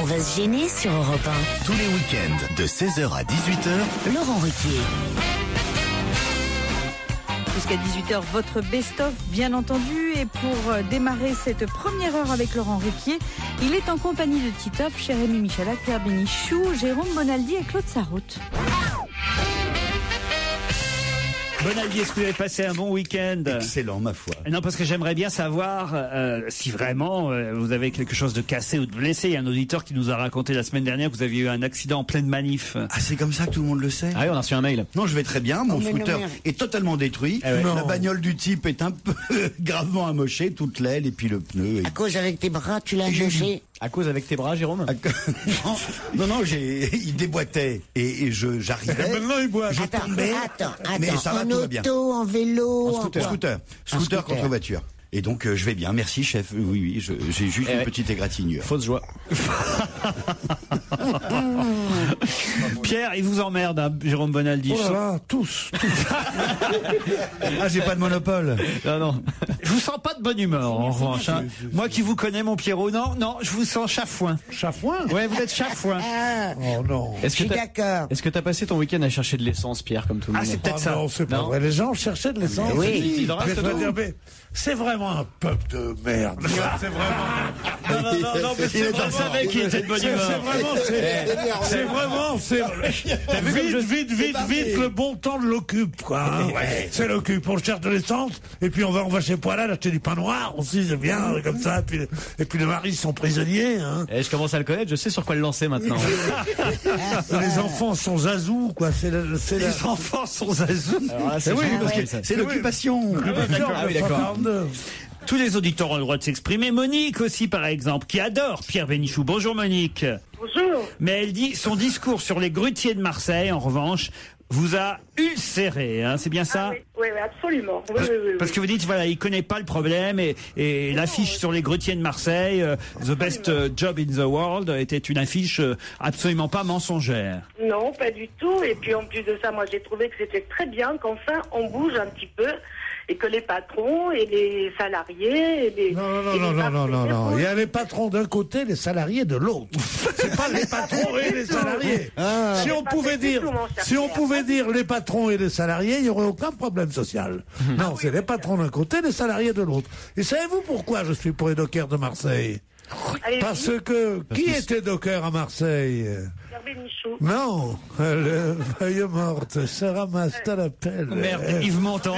On va se gêner sur Europe 1. Tous les week-ends, de 16h à 18h, Laurent Ruquier. Jusqu'à 18h, votre best-of, bien entendu. Et pour démarrer cette première heure avec Laurent Ruquier, il est en compagnie de Titop, Jérémy Michalak, Pierre Bénichou, Jérôme Bonaldi et Claude Sarraute. Bonaldi, est-ce que vous avez passé un bon week-end? Excellent, ma foi. Non, parce que j'aimerais bien savoir si vraiment vous avez quelque chose de cassé ou de blessé. Il y a un auditeur qui nous a raconté la semaine dernière que vous aviez eu un accident en pleine manif. Ah, c'est comme ça que tout le monde le sait? Ah oui, on a reçu un mail. Non, je vais très bien. Mon scooter est totalement détruit. Ah ouais. La bagnole du type est un peu gravement amochée, toute l'aile et puis le pneu. À cause avec tes bras, tu l'as gâché. À cause avec tes bras, Jérôme? Non, il déboîtait et j'arrivais. Maintenant, il boit. Je tombais. Attends, mais ça va, en tout va bien. auto, en vélo, En scooter. Scooter contre voiture. Et donc, je vais bien. Merci, chef. Oui, j'ai juste une petite égratignure. Fausse joie. Pierre, il vous emmerde, hein, Jérôme Bonaldi. Oh là là, tous. Ah, j'ai pas de monopole. Non. Je vous sens pas de bonne humeur, en revanche. Hein. Moi qui vous connais, mon Pierrot, non, je vous sens chafouin. Chafouin? Ouais, vous êtes chafouin. Oh non. Je suis d'accord. Est-ce que t'as passé ton week-end à chercher de l'essence, Pierre, comme tout le monde? C'est peut-être ça. Non, c'est pas Non. vrai. Les gens cherchaient de l'essence. Oui. Il en reste Je vais te tout. dire, mais c'est vraiment un peuple de merde. C'est vraiment. Non, mais c'est Je savais qu'il était de bonne humeur. Vite, le bon temps de l'occupe, quoi. Hein. C'est l'occupe. On cherche de l'essence, et puis on va chez Poilade acheter du pain noir aussi, c'est bien, comme ça. Et puis les maris sont prisonniers, hein. Je commence à le connaître, je sais sur quoi le lancer maintenant. Les enfants sont zazous, quoi. Les enfants sont zazous. Alors là, c'est Oui, génial, parce que ça. c'est l'occupation. Ah oui, d'accord. Tous les auditeurs ont le droit de s'exprimer. Monique aussi, par exemple, qui adore Pierre Bénichou. Bonjour Monique. Bonjour. Mais elle dit, son discours sur les grutiers de Marseille, en revanche, vous a ulcéré, hein, c'est bien ça? Oui, absolument. Oui. Parce que vous dites, voilà, il connaît pas le problème et l'affiche sur les grutiers de Marseille, The Best Job in the World, était une affiche absolument pas mensongère. Non, pas du tout. Et puis en plus de ça, moi j'ai trouvé que c'était très bien qu'enfin on bouge un petit peu et que les patrons et les salariés et les... Non. Il y a les patrons d'un côté, les salariés de l'autre. C'est pas les patrons et les salariés. Si on pouvait dire les patrons et les salariés, il n'y aurait aucun problème social. Non, c'est les patrons d'un côté, les salariés de l'autre. Et savez-vous pourquoi je suis pour les dockers de Marseille? Parce que qui était docker à Marseille? Pierre Bénichou. Non, le feuille morte se ramasse à la pelle. Merde, Yves Montand.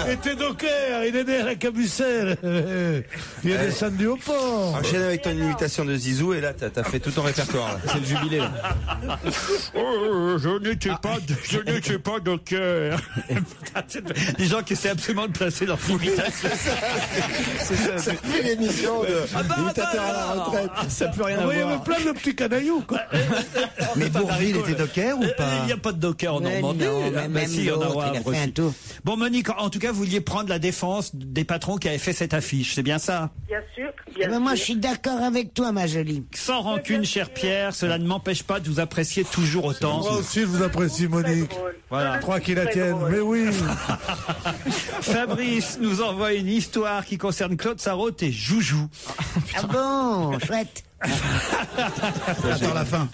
était docker, il est né à la Cabucelle. Il est descendu au port. Enchaîne avec ton imitation de Zizou et là t'as fait tout ton répertoire. Là. C'est le jubilé, là. Je n'étais pas docker. Des gens qui essaient absolument de placer leur imitation. Ça fait l'émission de imitateur à la retraite. Ça peut rien Oui, il y avoir. avait plein de petits canailloux, quoi. Mais Bourvil était docker ou pas? Il n'y a pas de docker en Mais Normandie. non, mais Ah, même si, en l'autre, Havre il a fait aussi. un tour. Bon, Monique, en tout cas, vous vouliez prendre la défense des patrons qui avaient fait cette affiche, c'est bien ça? Bien sûr. Moi, je suis d'accord avec toi, ma jolie. Sans rancune, cher Pierre, cela ne m'empêche pas de vous apprécier toujours autant. Moi aussi, je vous apprécie, Monique. Voilà. Crois qu'il la tienne. Mais oui. Fabrice nous envoie une histoire qui concerne Claude Sarraute et Joujou. Ah bon, chouette. J'attends la fin.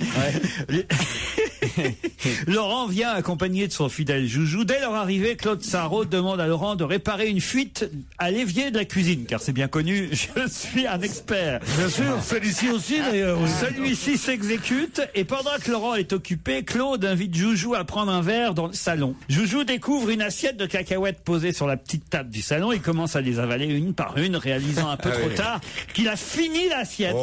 Laurent vient accompagné de son fidèle Joujou. Dès leur arrivée, Claude Sarraute demande à Laurent de réparer une fuite à l'évier de la cuisine, car c'est bien connu, je suis un expert. Bien sûr, Félicie aussi, d'ailleurs. Oui. Celui-ci s'exécute et pendant que Laurent est occupé, Claude invite Joujou à prendre un verre dans le salon. Joujou découvre une assiette de cacahuètes posée sur la petite table du salon. Il commence à les avaler une par une, réalisant un peu trop tard qu'il a fini l'assiette.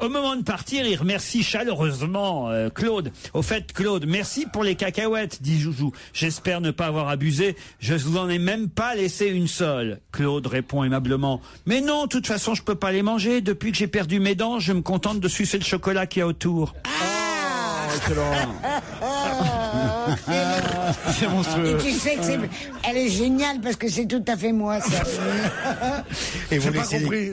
Au moment de partir, il remercie chaleureusement Claude. Au fait, Claude, merci pour les cacahuètes, dit Joujou. J'espère ne pas avoir abusé. Je vous en ai même pas laissé une seule. Claude répond aimablement. Mais non, de toute façon, je peux pas les manger. Depuis que j'ai perdu mes dents, je me contente de sucer le chocolat qu'il y a autour. Excellent. C'est monstrueux. Et tu sais que elle est géniale parce que c'est tout à fait moi, ça. Et vous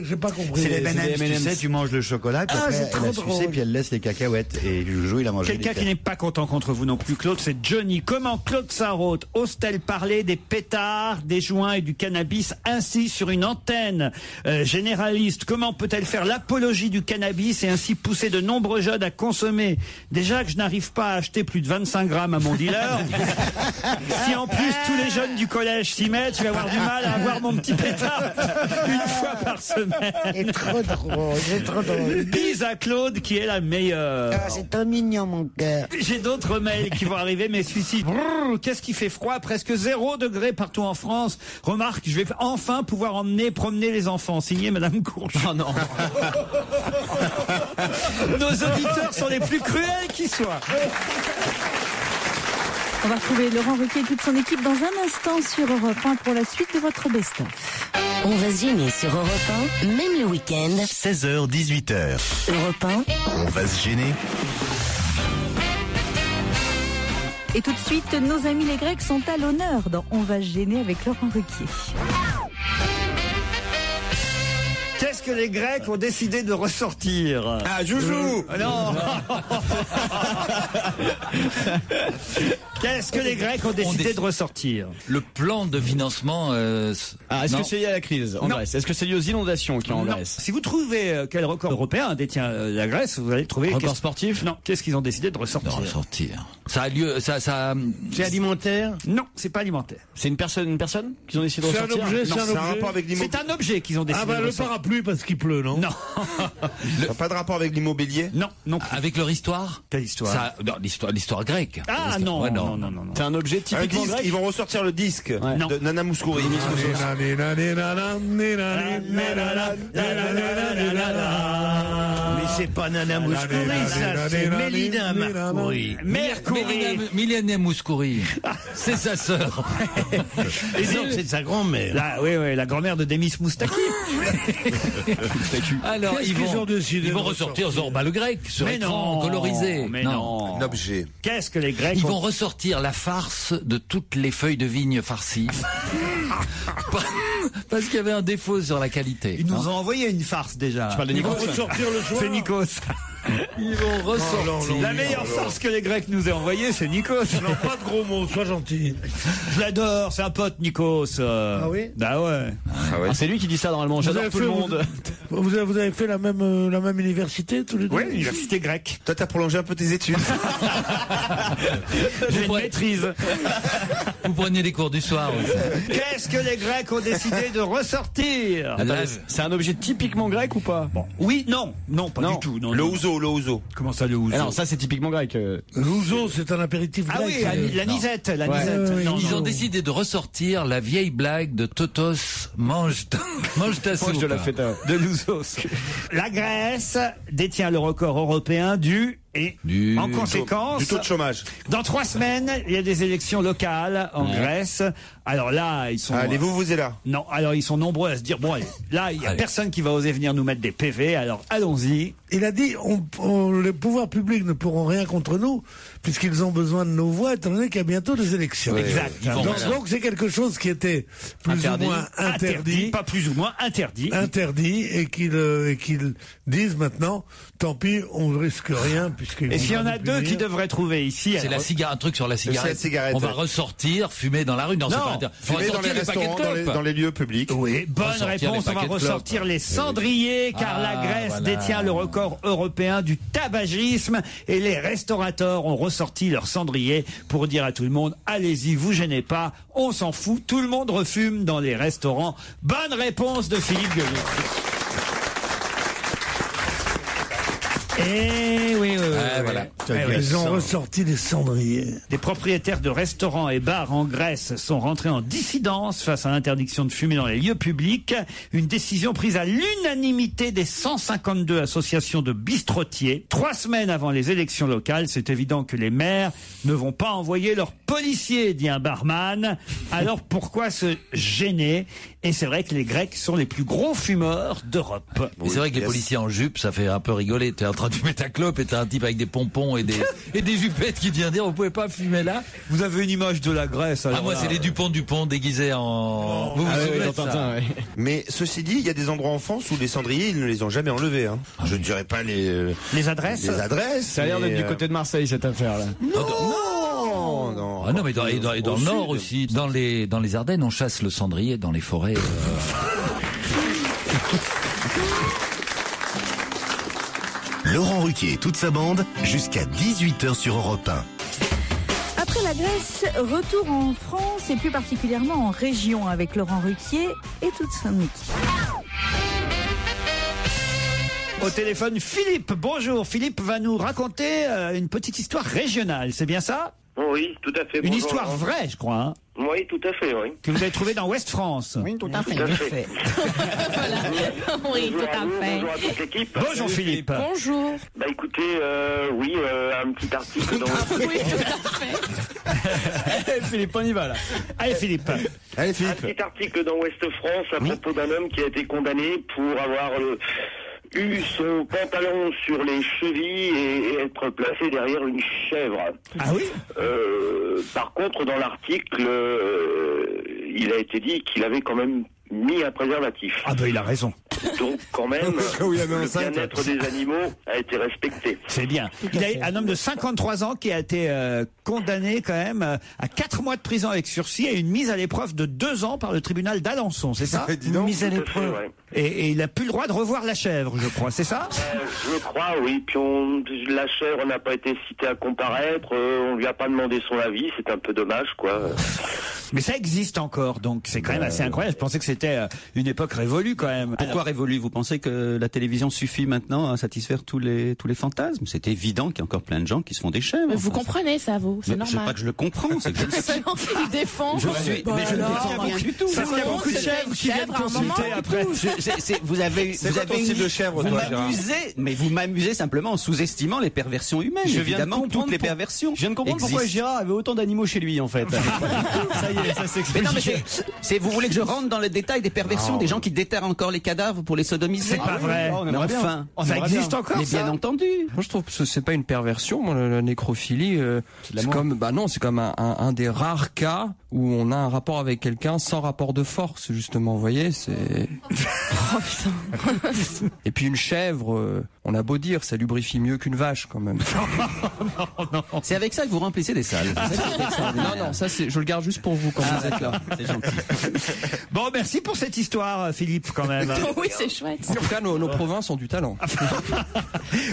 J'ai pas compris. C'est les M&M's, tu M&M's. sais, tu manges le chocolat, puis Ah, après, c'est trop elle a sucé, drôle. puis elle laisse les cacahuètes. Et Joujou, il a mangé Quelqu'un les qui n'est pas content contre vous non plus, Claude, c'est Johnny. Comment Claude Sarraute ose-t-elle parler des pétards, des joints et du cannabis ainsi sur une antenne généraliste? Comment peut-elle faire l'apologie du cannabis et ainsi pousser de nombreux jeunes à consommer? Déjà que je n'arrive pas à acheter plus de 25 grammes à mon dealer. Si en plus tous les jeunes du collège s'y mettent, je vais avoir du mal à avoir mon petit pétard une fois par semaine. C'est trop drôle, c'est trop drôle. Bise à Claude qui est la meilleure. Ah, c'est trop mignon, mon cœur. J'ai d'autres mails qui vont arriver, mais celui-ci, brrr, qu'est-ce qui fait froid? Presque 0 degré partout en France. Remarque, je vais enfin pouvoir promener les enfants. Signé Madame Courge. Oh non. Nos auditeurs sont les plus cruels qui soient. On va retrouver Laurent Ruquier et toute son équipe dans un instant sur Europe 1 pour la suite de votre best-of. On va se gêner sur Europe 1, même le week-end. 16h, 18h. Europe 1. On va se gêner. Et tout de suite, nos amis les Grecs sont à l'honneur dans On va se gêner avec Laurent Ruquier. Qu'est-ce que les Grecs ont décidé de ressortir? Ah, Joujou Non. Qu'est-ce que les Grecs ont décidé de ressortir? Le plan de financement. Est-ce que c'est lié à la crise en Non. Grèce? Est-ce que c'est lié aux inondations qui en Non. Grèce? Si vous trouvez quel record européen détient la Grèce, vous allez trouver. Record sportif? Non. Qu'est-ce qu'ils ont décidé de ressortir? Ça a lieu. Ça. C'est alimentaire? Non, c'est pas alimentaire. C'est une personne qu'ils ont décidé de C'est un ressortir? objet, Non, c'est un C'est un objet. rapport avec l'immobilier. C'est un objet qu'ils ont décidé Ah bah de le ressortir. parapluie parce qu'il pleut, non? Non. Ça n'a pas de rapport avec l'immobilier? Non, non. Avec leur histoire. Quelle histoire? Ça, non, l'histoire grecque. Ah L'histoire- non, ouais, non, non, non. C'est un objet Un typiquement disque, grec? ils vont ressortir le disque Non. de Nana Mouskouri. Mais c'est pas Nana Mouskouri, ça, c'est Mélina Marcouri. Mélina Mouskouri. C'est sa sœur. Et donc, c'est de sa grand-mère. Oui, la grand-mère de Demis Moustaki. Alors, Qu'est-ce ils qu'ils vont, ont décidé ils vont de ressortir Zorba le grec sur Mais écran non, colorisé. mais non. Un objet. Qu'est-ce que les Grecs Ils ont- vont ressortir la farce de toutes les feuilles de vigne farcies. Parce qu'il y avait un défaut sur la qualité. Ils nous ont envoyé une farce déjà. Tu parles de Ils vont Nikos? ressortir le soir. C'est Nikos. Ils vont ressortir. La meilleure farce que les Grecs nous aient envoyée, c'est Nikos. Non, pas de gros mots, sois gentil. Je l'adore, c'est un pote, Nikos. Ah oui? Bah ouais. Ah, c'est lui qui dit ça normalement. J'adore tout le monde. Vous avez fait la même université tous les deux? Oui, université grecque. Toi, t'as prolongé un peu tes études. J'ai une maîtrise. Vous preniez les cours du soir aussi. Qu'est-ce que les Grecs ont décidé de ressortir? Là, C'est un objet typiquement grec ou pas? Bon, oui, non, pas Non. du tout. Non, Le non. ouzo, le ouzo. Comment ça, le ouzo? Alors ça c'est typiquement grec. L'ouzo, c'est un apéritif Ah grec. oui, la nisette, la Ouais. nisette. Oui, Non, Ils non. ont décidé de ressortir la vieille blague de Totos mange ta soupe. Je l'ai fait. De l'ouzos. La Grèce détient le record européen en conséquence, Du taux de chômage. dans 3 semaines, il y a des élections locales en Grèce. Alors là, ils sont... Allez-vous, vous êtes là. Non, alors ils sont nombreux à se dire, bon, allez, là, il y a Allez. personne qui va oser venir nous mettre des PV, alors allons-y. Il a dit, les pouvoirs publics ne pourront rien contre nous, puisqu'ils ont besoin de nos voix, étant donné qu'il y a bientôt des élections. Exact. Ils vont- Donc c'est quelque chose qui était plus Interdit. ou moins interdit. Pas plus ou moins interdit. Interdit, et qu'ils disent maintenant, tant pis, on ne risque rien, puisqu'ils Et s'il y vont en a nous 2 qui punir. devraient trouver ici... C'est alors- un truc sur la cigarette. cigarette. On va ressortir, fumer dans la rue. Non, c'est pas interdit. On va Fumer dans les sortir les paquets de restaurants, clopes. dans les lieux publics. Oui, bonne ressortir réponse. les On va paquets de ressortir clopes. les cendriers, car Ah, la Grèce voilà. détient le record européen du tabagisme et les restaurateurs ont ressorti leurs cendriers pour dire à tout le monde, allez-y, vous gênez pas, on s'en fout, tout le monde refume dans les restaurants. Bonne réponse de Philippe Gueluc. Et oui, voilà. Ils ont ressorti les cendriers. Des propriétaires de restaurants et bars en Grèce sont rentrés en dissidence face à l'interdiction de fumer dans les lieux publics. Une décision prise à l'unanimité des 152 associations de bistrotiers. 3 semaines avant les élections locales, c'est évident que les maires ne vont pas envoyer leurs policiers, dit un barman. Alors pourquoi se gêner? Et c'est vrai que les Grecs sont les plus gros fumeurs d'Europe. Et c'est vrai que les policiers en jupe, ça fait un peu rigoler. T'es en train de fumer ta clope et t'as un type avec des pompons et des jupettes qui vient dire, vous pouvez pas fumer là. Vous avez une image de la Grèce, alors. Ah, moi, c'est les Dupont déguisés en... Vous souvenez de ça? Mais ceci dit, il y a des endroits en France où les cendriers, ils ne les ont jamais enlevés. Hein. Je ne dirais pas les adresses. Les adresses. Ça a l'air d'être du côté de Marseille, cette affaire-là. Non. Ah non, mais dans le Nord aussi, dans les Ardennes, on chasse le cendrier dans les forêts. Laurent Ruquier et toute sa bande, jusqu'à 18h sur Europe 1. Après la Grèce, retour en France et plus particulièrement en région avec Laurent Ruquier et toute son équipe. Au téléphone, Philippe. Bonjour. Philippe va nous raconter une petite histoire régionale. C'est bien ça? Oui, tout à fait. Une histoire vraie, je crois. Hein, oui, tout à fait, oui. que vous avez trouvée dans Ouest France. Oui, tout à fait. Voilà. Oui, tout à fait. Bonjour à toute l'équipe. Bonjour Philippe. Bonjour. Bah écoutez, oui, un petit article dans... Oui, tout à fait. Philippe, on y va là. Allez Philippe. Allez Un Philippe. petit article dans Ouest France à propos d'un homme qui a été condamné pour avoir eu son pantalon sur les chevilles et être placé derrière une chèvre. Ah oui? Par contre, dans l'article, il a été dit qu'il avait quand même mis un préservatif. Ah ben il a raison. Donc quand même, le bien-être des animaux a été respecté. C'est bien. Il a un homme de 53 ans qui a été condamné quand même à 4 mois de prison avec sursis et une mise à l'épreuve de 2 ans par le tribunal d'Alençon, c'est ça? Mise à l'épreuve. Et il a plus le droit de revoir la chèvre, je crois, c'est ça? Je crois, oui. Puis la chèvre n'a pas été citée à comparaître. On lui a pas demandé son avis. C'est un peu dommage, quoi. Mais ça existe encore, donc c'est quand même assez incroyable. Je pensais que c'était une époque révolue quand même. Pourquoi révolue? Vous pensez que la télévision suffit maintenant à satisfaire tous les fantasmes? C'est évident qu'il y a encore plein de gens qui se font des chèvres. Mais vous comprenez ça, vous? C'est normal. C'est pas que je le comprends, c'est que je le sais. C'est qui défend. Je suis, mais je ne défends rien du tout. Ça il y a beaucoup de chèvres qui viennent consulter après. Vous avez ton style de chèvre, toi, Gérard? Mais vous m'amusez simplement en sous-estimant les perversions humaines. Évidemment, toutes les perversions. Je viens de comprendre pourquoi Gérard avait autant d'animaux chez lui, en fait. Ça y est, ça s'explique. Vous voulez que je rentre dans le détail des perversions, des gens qui déterrent encore les cadavres pour les sodomiser? C'est pas vrai. Mais enfin, ça existe encore, mais ça? bien entendu. Moi, je trouve que c'est pas une perversion. Moi, la nécrophilie, c'est comme, c'est comme un des rares cas où on a un rapport avec quelqu'un sans rapport de force, justement. Vous voyez, c'est. Oh putain. Et puis une chèvre, on a beau dire, ça lubrifie mieux qu'une vache, quand même. Non. C'est avec ça que vous remplissez des salles. Non, ça je le garde juste pour vous quand vous êtes là. C'est gentil. Bon, merci pour cette histoire, Philippe, quand même. Oui, c'est chouette. En tout cas, nos provinces ont du talent.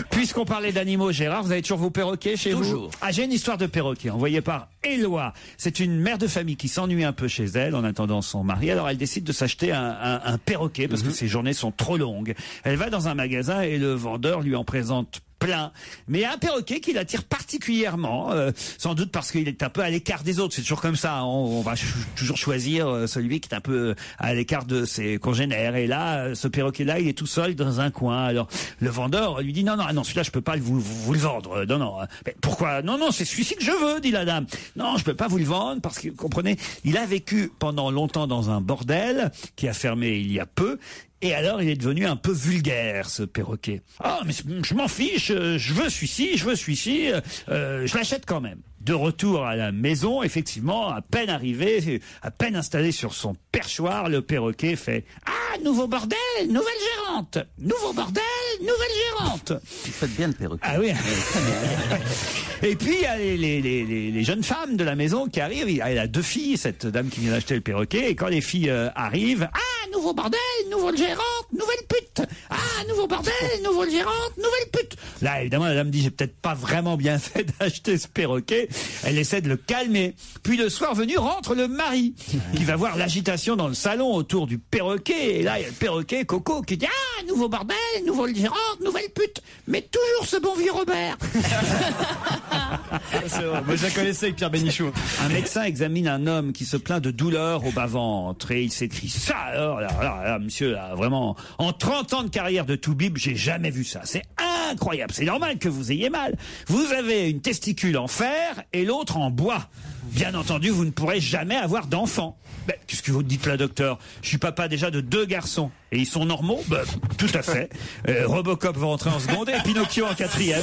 Puisqu'on parlait d'animaux, Gérard, vous avez toujours vos perroquets chez vous? Toujours. Ah, j'ai une histoire de perroquet envoyée par Éloi. C'est une mère de famille qui s'ennuie un peu chez elle en attendant son mari. Alors elle décide de s'acheter un perroquet parce que ses journées sont trop longues. Elle va dans un magasin et le vendeur lui en présente plein, mais il y a un perroquet qui l'attire particulièrement, sans doute parce qu'il est un peu à l'écart des autres. C'est toujours comme ça, on va toujours choisir celui qui est un peu à l'écart de ses congénères. Et là, ce perroquet-là, il est tout seul dans un coin. Alors le vendeur lui dit non, celui-là je peux pas vous le vendre. Non. Mais pourquoi? Non, c'est celui-ci que je veux, dit la dame. Non, je peux pas vous le vendre parce que, comprenez, il a vécu pendant longtemps dans un bordel qui a fermé il y a peu. Et alors, il est devenu un peu vulgaire, ce perroquet. Ah, mais je m'en fiche, je veux celui-ci, je l'achète quand même. De retour à la maison, effectivement, à peine arrivé, à peine installé sur son perchoir, le perroquet fait « Ah, nouveau bordel, nouvelle gérante! Nouveau bordel, nouvelle gérante !» Vous faites bien le perroquet. Ah oui. Et puis, il y a les jeunes femmes de la maison qui arrivent. Elle a 2 filles, cette dame qui vient d'acheter le perroquet. Et quand les filles arrivent, ah, nouveau bordel, nouvelle gérante, nouvelle pute. Ah, nouveau bordel, nouvelle gérante, nouvelle pute. Là, évidemment, la dame dit, j'ai peut-être pas vraiment bien fait d'acheter ce perroquet. Elle essaie de le calmer. Puis le soir venu, rentre le mari, qui va voir l'agitation dans le salon autour du perroquet. Et là, il y a le perroquet, Coco, qui dit, ah, nouveau bordel, nouvelle gérante, nouvelle pute. Mais toujours ce bon vieux Robert. C'est vrai. Moi, je la connaissais avec Pierre Bénichou. Un médecin examine un homme qui se plaint de douleurs au bas-ventre et il s'écrit ça. Alors là, monsieur, là, vraiment, en 30 ans de carrière de Toubib, j'ai jamais vu ça. C'est incroyable. C'est normal que vous ayez mal. Vous avez une testicule en fer et l'autre en bois. bien entendu, vous ne pourrez jamais avoir d'enfant. Ben, qu'est-ce que vous dites là, docteur? Je suis papa déjà de 2 garçons. Et ils sont normaux? Ben, tout à fait. Robocop va rentrer en seconde et Pinocchio en 4e.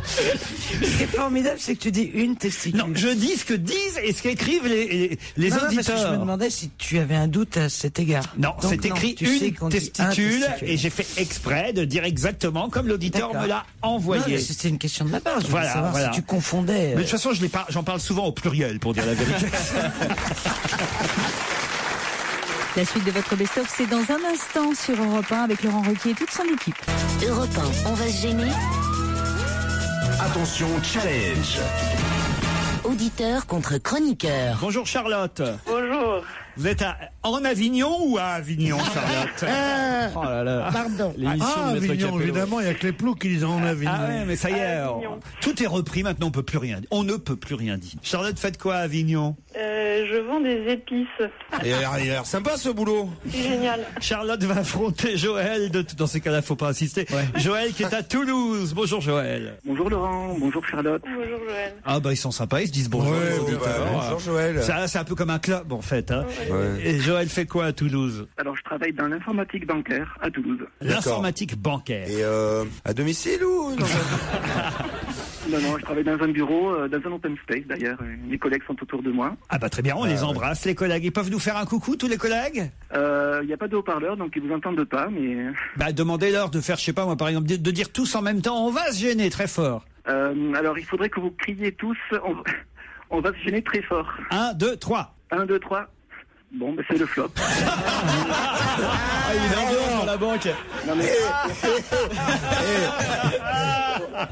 Ce qui est formidable, c'est que tu dis une testicule. Non, je dis ce que disent et ce qu'écrivent les non, auditeurs. parce que je me demandais si tu avais un doute à cet égard. Non, donc, c'est écrit tu sais une qu'on dit un testicule testicule. et j'ai fait exprès de dire exactement comme l'auditeur D'accord. me l'a envoyé. Non, mais c'était une question de ma part. Je voulais Voilà, savoir voilà. si tu confondais. Mais de toute façon, j'en parle souvent au pluriel pour dire la vérité. La suite de votre best-of, c'est dans un instant sur Europe 1 avec Laurent Ruquier et toute son équipe. Europe 1, on va se gêner. Attention, challenge. Auditeur contre chroniqueur. Bonjour Charlotte. Bonjour. Vous êtes en Avignon ou à Avignon, Charlotte? Oh là là. Pardon. L'émission Ah, de Maître Avignon, Capello. évidemment, il n'y a que les plots qui disent en Avignon. Ah ouais, mais ça y est, tout est repris, maintenant on peut plus rien dire. On ne peut plus rien dire. Charlotte, faites quoi à Avignon? Je vends des épices. Et il a l'air sympa ce boulot. C'est génial. Charlotte va affronter Joël, dans ces cas-là, faut pas insister. Ouais. Joël qui est à Toulouse. Bonjour Joël. Bonjour Laurent, bonjour Charlotte. Bonjour Joël. Ah bah ils sont sympas, ils se disent bonjour. Ouais, aux auditeurs. bonjour Joël. Ça, c'est un peu comme un club en fait. Hein. Ouais. Et Joël fait quoi à Toulouse? Alors je travaille dans l'informatique bancaire à Toulouse. L'informatique bancaire. Et à domicile ou non? Non, je travaille dans un bureau, dans un open space d'ailleurs. Mes collègues sont autour de moi. Ah bah très bien, on les embrasse les collègues. Ils peuvent nous faire un coucou tous les collègues? Il n'y a pas de haut-parleur donc ils vous entendent pas, mais... Bah demandez-leur de faire, je sais pas moi par exemple, de dire tous en même temps, on va se gêner très fort. Alors il faudrait que vous criez tous, on va se gêner très fort. 1, 2, 3. 1, 2, 3. Bon, bah, c'est le flop. Ah, il est en dans la banque. Non, mais...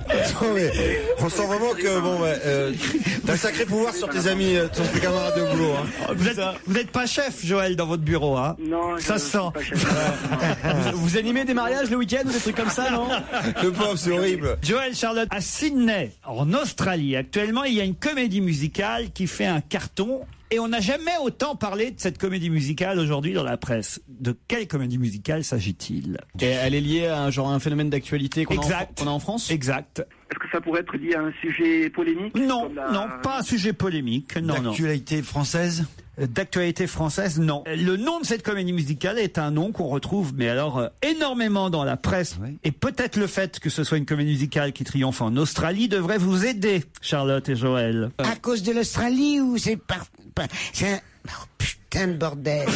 Attends, mais on sent vraiment que t'as un sacré pouvoir sur tes amis, sur tes camarades de boulot. Hein. Vous êtes pas chef, Joël, dans votre bureau, hein? Non, ça se sent. Vous animez des mariages le week-end ou des trucs comme ça, non? Le pauvre, c'est horrible. Joël, Charlotte, à Sydney, en Australie, actuellement, il y a une comédie musicale qui fait un carton. Et on n'a jamais autant parlé de cette comédie musicale aujourd'hui dans la presse. De quelle comédie musicale s'agit-il? Et elle est liée à un phénomène d'actualité qu'on a en France? Exact. Est-ce que ça pourrait être lié à un sujet polémique? Non, non, pas un sujet polémique. Non, non. D'actualité française? D'actualité française, non. Le nom de cette comédie musicale est un nom qu'on retrouve, mais alors, énormément dans la presse. Oui. Et peut-être le fait que ce soit une comédie musicale qui triomphe en Australie devrait vous aider, Charlotte et Joël. À cause de l'Australie ou c'est c'est un... Oh, putain de bordel.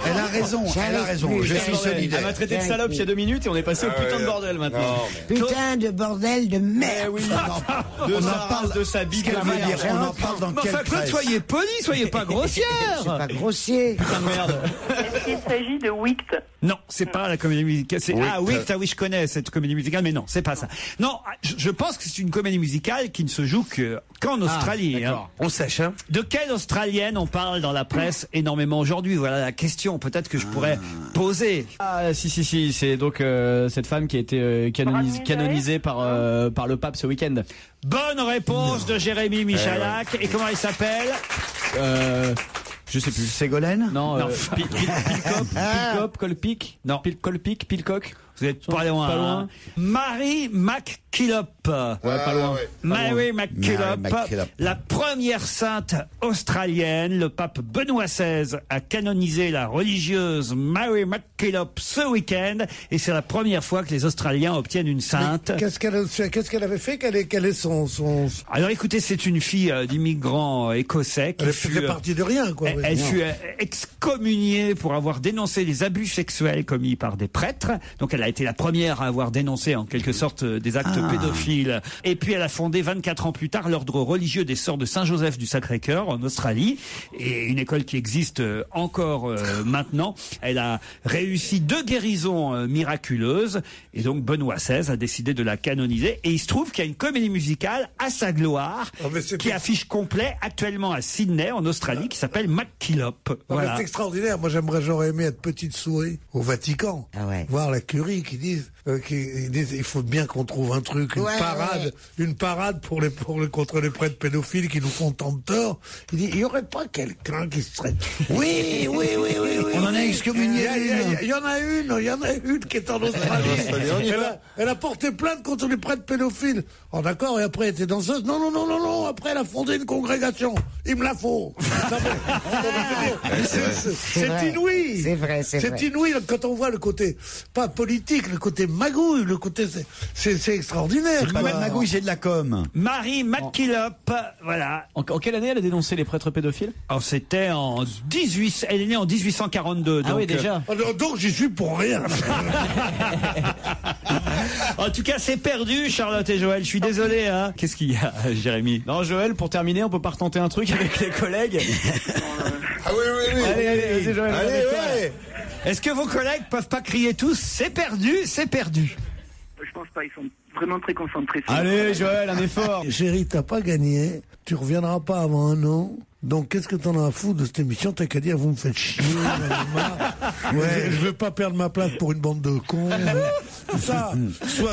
Elle a raison, elle a raison. Je suis solidaire. Elle m'a traité de salope il y a 2 minutes et on est passé au putain de bordel maintenant. Non, mais... Putain de bordel de merde. Oui. De sa race, de sa bite. On en parle dans quelle presse? Soyez poli, soyez pas grossière. C'est pas grossier. Putain de merde. Est-ce qu'il s'agit de Wicked? Non, c'est pas la comédie musicale. Wicked, oui, je connais cette comédie musicale, mais non, c'est pas ça. Non, je pense que c'est une comédie musicale qui ne se joue qu'en Australie. Hein. On sèche, hein. De quelle Australienne on parle dans la presse énormément aujourd'hui? Voilà la question, peut-être que je pourrais poser. Ah, si, c'est donc cette femme qui a été canonisée par le pape ce week-end. Bonne réponse de Jérémy Michalak. Et comment il s'appelle? Je sais plus. Ségolène? Non, Pilcop, Colpic? Non. Pilcock? Vous êtes pas loin. Pas loin. Hein. Mary MacKillop. Ouais, pas loin. Mary MacKillop, la première sainte australienne. Le pape Benoît XVI a canonisé la religieuse Mary MacKillop ce week-end. Et c'est la première fois que les Australiens obtiennent une sainte. Qu'est-ce qu'elle avait fait? Quel est son... Alors écoutez, c'est une fille d'immigrants écossais qui elle fait partie de rien, quoi. Elle fut excommuniée pour avoir dénoncé les abus sexuels commis par des prêtres. Donc elle a été la première à avoir dénoncé en quelque sorte des actes pédophiles. Et puis elle a fondé 24 ans plus tard l'ordre religieux des Sœurs de Saint-Joseph du Sacré-Cœur en Australie. Et une école qui existe encore maintenant. Elle a réussi 2 guérisons miraculeuses. Et donc Benoît XVI a décidé de la canoniser. Et il se trouve qu'il y a une comédie musicale à sa gloire qui affiche complet actuellement à Sydney en Australie qui s'appelle McKillop. Voilà. C'est extraordinaire. Moi, j'aurais aimé être petite souris au Vatican. Voir la Curie qui disent, il faut bien qu'on trouve un truc, une parade contre les prêtres pédophiles qui nous font tant de tort. Il dit, il y aurait pas quelqu'un qui serait... Oui. On en a excommunié une. Il y en a une qui est en Australie. Elle a porté plainte contre les prêtres pédophiles. Oh d'accord, et après elle était danseuse. Non. Après elle a fondé une congrégation. Il me la faut. C'est inouï. C'est vrai. C'est inouï quand on voit le côté, pas politique, le côté magouille, le côté, c'est extraordinaire. C'est pas même magouille, c'est de la com. Mary McKillop, voilà. En quelle année elle a dénoncé les prêtres pédophiles? Alors c'était elle est née en 1842. Ah oui, déjà. Donc j'y suis pour rien. En tout cas, c'est perdu, Charlotte et Joël. Je suis désolé, hein. Qu'est-ce qu'il y a, Jérémy? Non, Joël, pour terminer, on peut pas retenter un truc avec les collègues? Ah oui. Allez, vas-y, Joël. Allez. Est-ce que vos collègues peuvent pas crier tous, c'est perdu? Je pense pas, ils sont vraiment très concentrés. Allez, Joël, un effort. Chérie, t'as pas gagné. Tu reviendras pas avant un an. Donc, qu'est-ce que t'en as à foutre de cette émission? T'as qu'à dire, vous me faites chier. Je veux pas perdre ma place pour une bande de cons. Tout ça,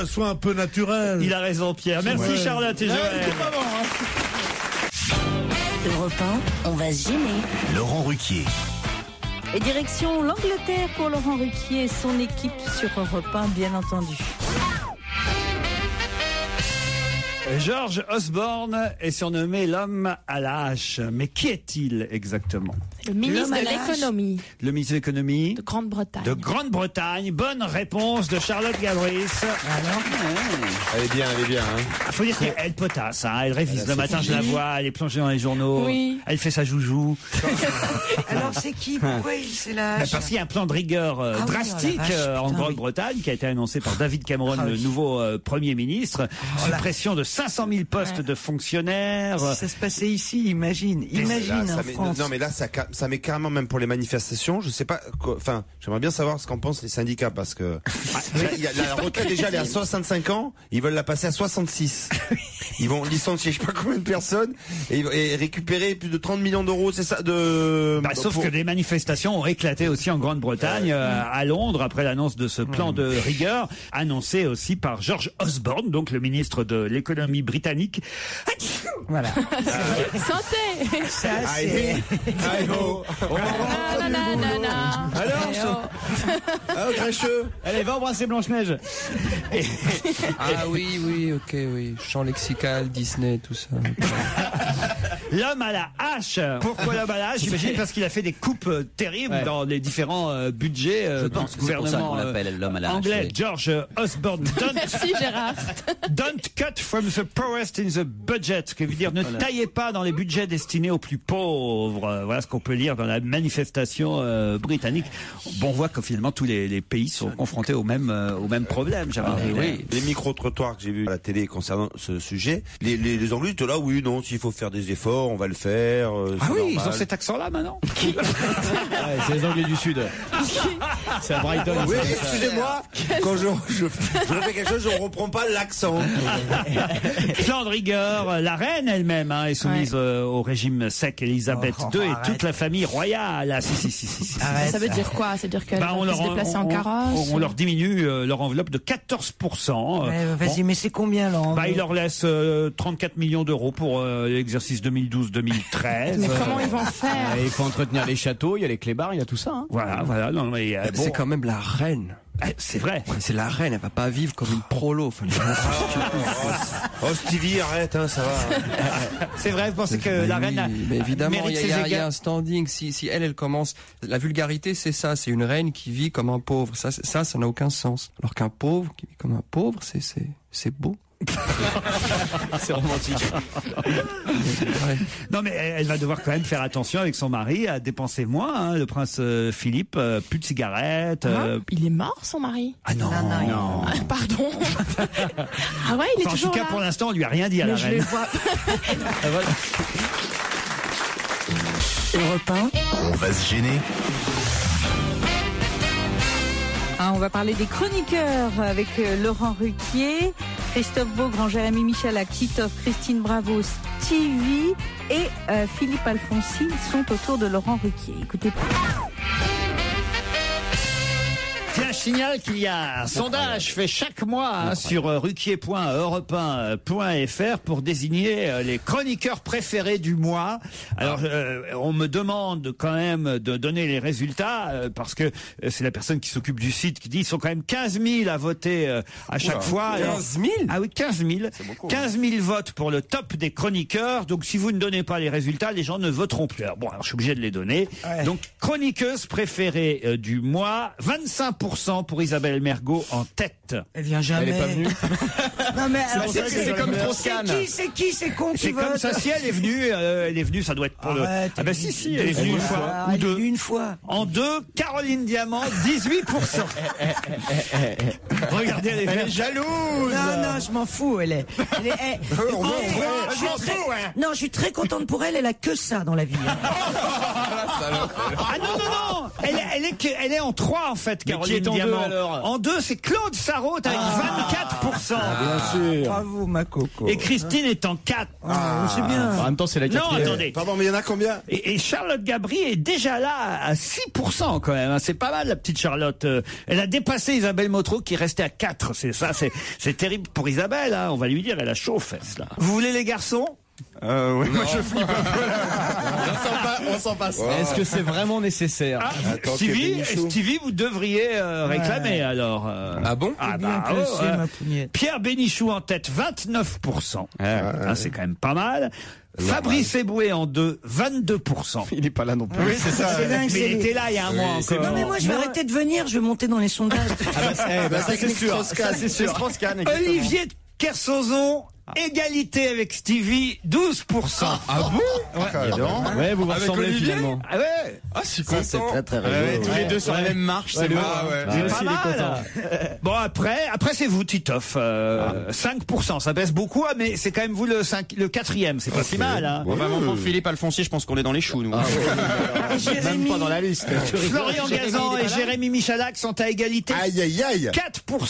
sois un peu naturel. Il a raison, Pierre. Merci, Charlotte et Joël. Europe 1, on va se gêner. Laurent Ruquier. Et direction l'Angleterre pour Laurent Ruquier et son équipe sur Europe 1, bien entendu. George Osborne est surnommé l'homme à la hache. Mais qui est-il exactement? Le ministre de l'économie. Le ministre de l'économie de Grande-Bretagne. De Grande-Bretagne. Bonne réponse de Charlotte Galbraith. Elle est bien. Hein. Faut dire qu'elle potasse, hein. Elle révise le matin, je la vois, elle est plongée dans les journaux. Oui. Elle fait sa joujou. Alors c'est qui? Pourquoi il c'est la hache? Parce qu'il y a un plan de rigueur drastique en Grande-Bretagne qui a été annoncé par David Cameron, le nouveau Premier ministre. Suppression de 500 000 postes de fonctionnaires. Si ça se passait ici, imagine en France. Non mais là ça met carrément, même pour les manifestations, je sais pas, enfin j'aimerais bien savoir ce qu'en pensent les syndicats, parce que la retraite déjà elle est à 65 ans, ils veulent la passer à 66. Ils vont licencier je sais pas combien de personnes et récupérer plus de 30 millions d'euros, c'est ça sauf que des manifestations ont éclaté aussi en Grande-Bretagne, à Londres, après l'annonce de ce plan de rigueur, annoncé aussi par George Osborne, donc le ministre de l'économie britannique. Voilà. Santé. Alors, Grincheux. Allez, va embrasser Blanche-Neige. Ah oui, champ lexical, Disney, tout ça. L'homme à la hache. Pourquoi l'homme à la hache? J'imagine parce qu'il a fait des coupes terribles dans les différents budgets du gouvernement anglais. Oui. George Osborne. Merci Gérard. Don't cut from the poorest in the budget, ce qui veut dire ne taillez pas dans les budgets destinés aux plus pauvres. Voilà ce qu'on peut lire dans la manifestation britannique. Bon, on voit que finalement tous les pays sont confrontés au même problème. Oui. Les micro-trottoirs que j'ai vus à la télé concernant ce sujet, les Anglais étaient là, oui, non, s'il faut faire des efforts, on va le faire. Ils ont cet accent-là maintenant. C'est les Anglais du Sud. C'est à Brighton. Oui, excusez-moi, quand je fais quelque chose, je reprends pas l'accent. Plan de rigueur, la reine elle-même est soumise au régime sec, Elisabeth II, et toute la famille royale. Si. Ça veut dire quoi? Ça veut dire qu'elle va se déplacer en carrosse? On leur diminue leur enveloppe de 14%. Vas-y, mais c'est combien là? Il leur laisse 34 millions d'euros pour l'exercice 2012-2013. Mais comment ils vont faire? Il faut entretenir les châteaux, il y a les clébards, il y a tout ça. Hein. Voilà. Non, mais, c'est quand même la reine. C'est vrai. C'est la reine, elle va pas vivre comme une prolo. Stevie, arrête, ça va. C'est vrai, vous pensez que la reine mais évidemment, mérite il y a un standing. Si elle commence, la vulgarité, c'est ça. C'est une reine qui vit comme un pauvre. Ça n'a aucun sens. Alors qu'un pauvre qui vit comme un pauvre, c'est beau. C'est romantique. Non, mais elle va devoir quand même faire attention avec son mari à dépenser moins. Le prince Philippe, plus de cigarettes. Il est mort, son mari? Ah non. Ah, pardon. Ah ouais, il est toujours en tout cas, là. pour l'instant, on lui a rien dit à la reine. Je les vois. Europe 1, On va se gêner. On va parler des chroniqueurs avec Laurent Ruquier. Christophe Beaugrand, Jérémy Michalak, Titoff, Christine Bravo, Stevie et Philippe Alfonsi sont autour de Laurent Ruquier. Écoutez. Tiens, je signale qu'il y a un sondage fait chaque mois sur ruquier.europe1.fr pour désigner les chroniqueurs préférés du mois. Alors, on me demande quand même de donner les résultats parce que c'est la personne qui s'occupe du site qui dit ils sont quand même 15 000 à voter à chaque fois. 15 000 Ah oui, 15 000. 15 000 votes pour le top des chroniqueurs. Donc, si vous ne donnez pas les résultats, les gens ne voteront plus. Alors, bon, alors, je suis obligé de les donner. Ouais. Donc, chroniqueuse préférée du mois, 25% pour Isabelle Mergo en tête. Elle vient jamais. Elle est pas venue. Non mais c'est comme Strauss-Kahn. C'est con qui vote. C'est comme ça, si elle est venue, ça doit être pour le... Ah ben si, elle est venue une fois. Ou deux. Une fois. En deux, Caroline Diamant, 18%. Regardez, elle est jalouse. Non, je m'en fous, elle est... Non, je suis très contente pour elle, elle a que ça dans la vie. Ah non, elle est en 3 en fait, Caroline Diamant. En 2, c'est Claude Sarraute avec 24%. Bien sûr. Bravo, ma coco. Et Christine est en 4. C'est bien. En même temps, c'est la quatrième. Non, attendez. Pardon, mais il y en a combien? Et Charlotte Gabri est déjà là à 6% quand même. C'est pas mal, la petite Charlotte. Elle a dépassé Isabelle Motro qui restait à 4. C'est terrible pour Isabelle. Hein. On va lui dire, elle a chaud aux fesses là. Vous voulez les garçons? Oui, moi je flippe un peu là. On s'en passe. Wow. Est-ce que c'est vraiment nécessaire? Stevie, vous devriez réclamer alors. Ah bon? Pierre Bénichou en tête, 29%. C'est quand même pas mal. Fabrice Eboué en 2, 22%. Il est pas là non plus. Oui, c'est ça. Mais il était là il y a un mois encore. Non mais moi je vais arrêter de venir, je vais monter dans les sondages. Ça c'est sûr. C'est Strauss-Kahn. Olivier Kersauzon, égalité avec Stevie, 12%. Ah bon? Ouais, vous vous ressemblez finalement. Ah ouais. Ah, c'est content. C'est très très rigolo. Tous les deux sur la même marche, c'est bon. C'est pas mal. Bon, après c'est vous, Titoff. 5%, ça baisse beaucoup, mais c'est quand même vous le 4e, c'est pas si mal. Hein. Vraiment pour Philippe Alfonsi, je pense qu'on est dans les choux, nous. Même pas dans la liste. Florian Gazan et Jérémy Michalak sont à égalité. Aïe, aïe, aïe. 4%.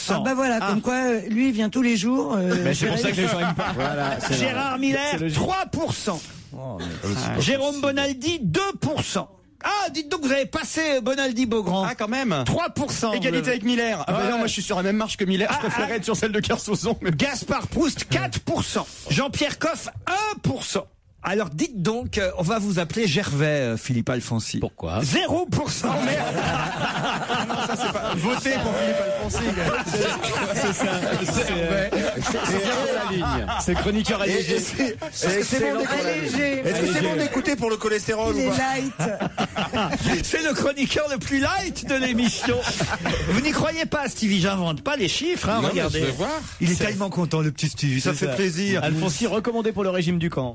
Ah bah voilà, comme quoi, lui il vient tous les jours. C'est pour ça que les gens aiment pas. Voilà, Gérard Miller, 3%. Jérôme Bonaldi, 2%. Ah, dites donc, vous avez passé Bonaldi Beaugrand. Ah, quand même. 3%. Égalité avec Miller. Ah, bah non, moi je suis sur la même marche que Miller. Je préférerais être sur celle de Kersauzon. Mais... Gaspard Proust, 4%. Jean-Pierre Coff, 1%. Alors dites donc, on va vous appeler Gervais, Philippe Alfonsi. Pourquoi? 0%. Non, ça c'est pas. Votez pour Philippe Alfonsi. C'est la ligne. C'est chroniqueur allégé. Est-ce que c'est bon d'écouter pour le cholestérol ou pas? C'est le chroniqueur le plus light de l'émission. Vous n'y croyez pas, Stevie? J'invente pas les chiffres. Hein, regardez. Il est tellement content, le petit Stevie. Ça fait plaisir. Alfonsi recommandé pour le régime du camp.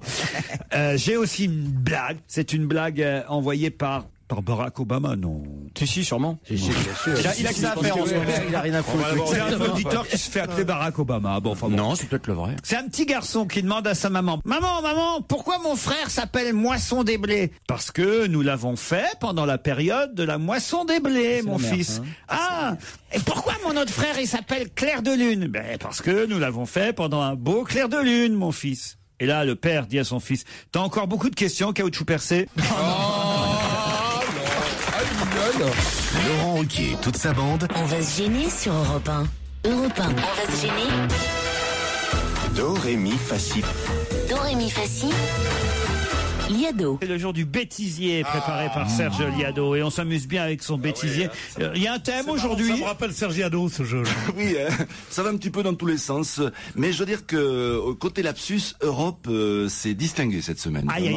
J'ai aussi une blague. C'est une blague envoyée par Barack Obama, non? Si, sûrement. Si, bien sûr. Il a que ça à faire en ce moment. Il a rien à foutre. C'est un auditeur qui se fait appeler Barack Obama. Bon, enfin, non, c'est peut-être le vrai. C'est un petit garçon qui demande à sa maman: Maman, pourquoi mon frère s'appelle Moisson des blés? Parce que nous l'avons fait pendant la période de la moisson des blés, mon fils. Ah! Et pourquoi mon autre frère, il s'appelle Clair de Lune? Ben, parce que nous l'avons fait pendant un beau clair de lune, mon fils. Et là, le père dit à son fils: t'as encore beaucoup de questions, caoutchouc percé? Laurent Ruquier et toute sa bande. On va se gêner sur Europe 1. Europe 1, on va se gêner. Do, ré, mi, fa, si. Do, ré, mi, fa, si. Liado. C'est le jour du bêtisier préparé par Serge Liado et on s'amuse bien avec son bêtisier. Il y a un thème aujourd'hui. Ça me rappelle Serge Liado, ce jeu. Oui, ça va un petit peu dans tous les sens, mais je veux dire que côté lapsus, Europe s'est distingué cette semaine. Aïe,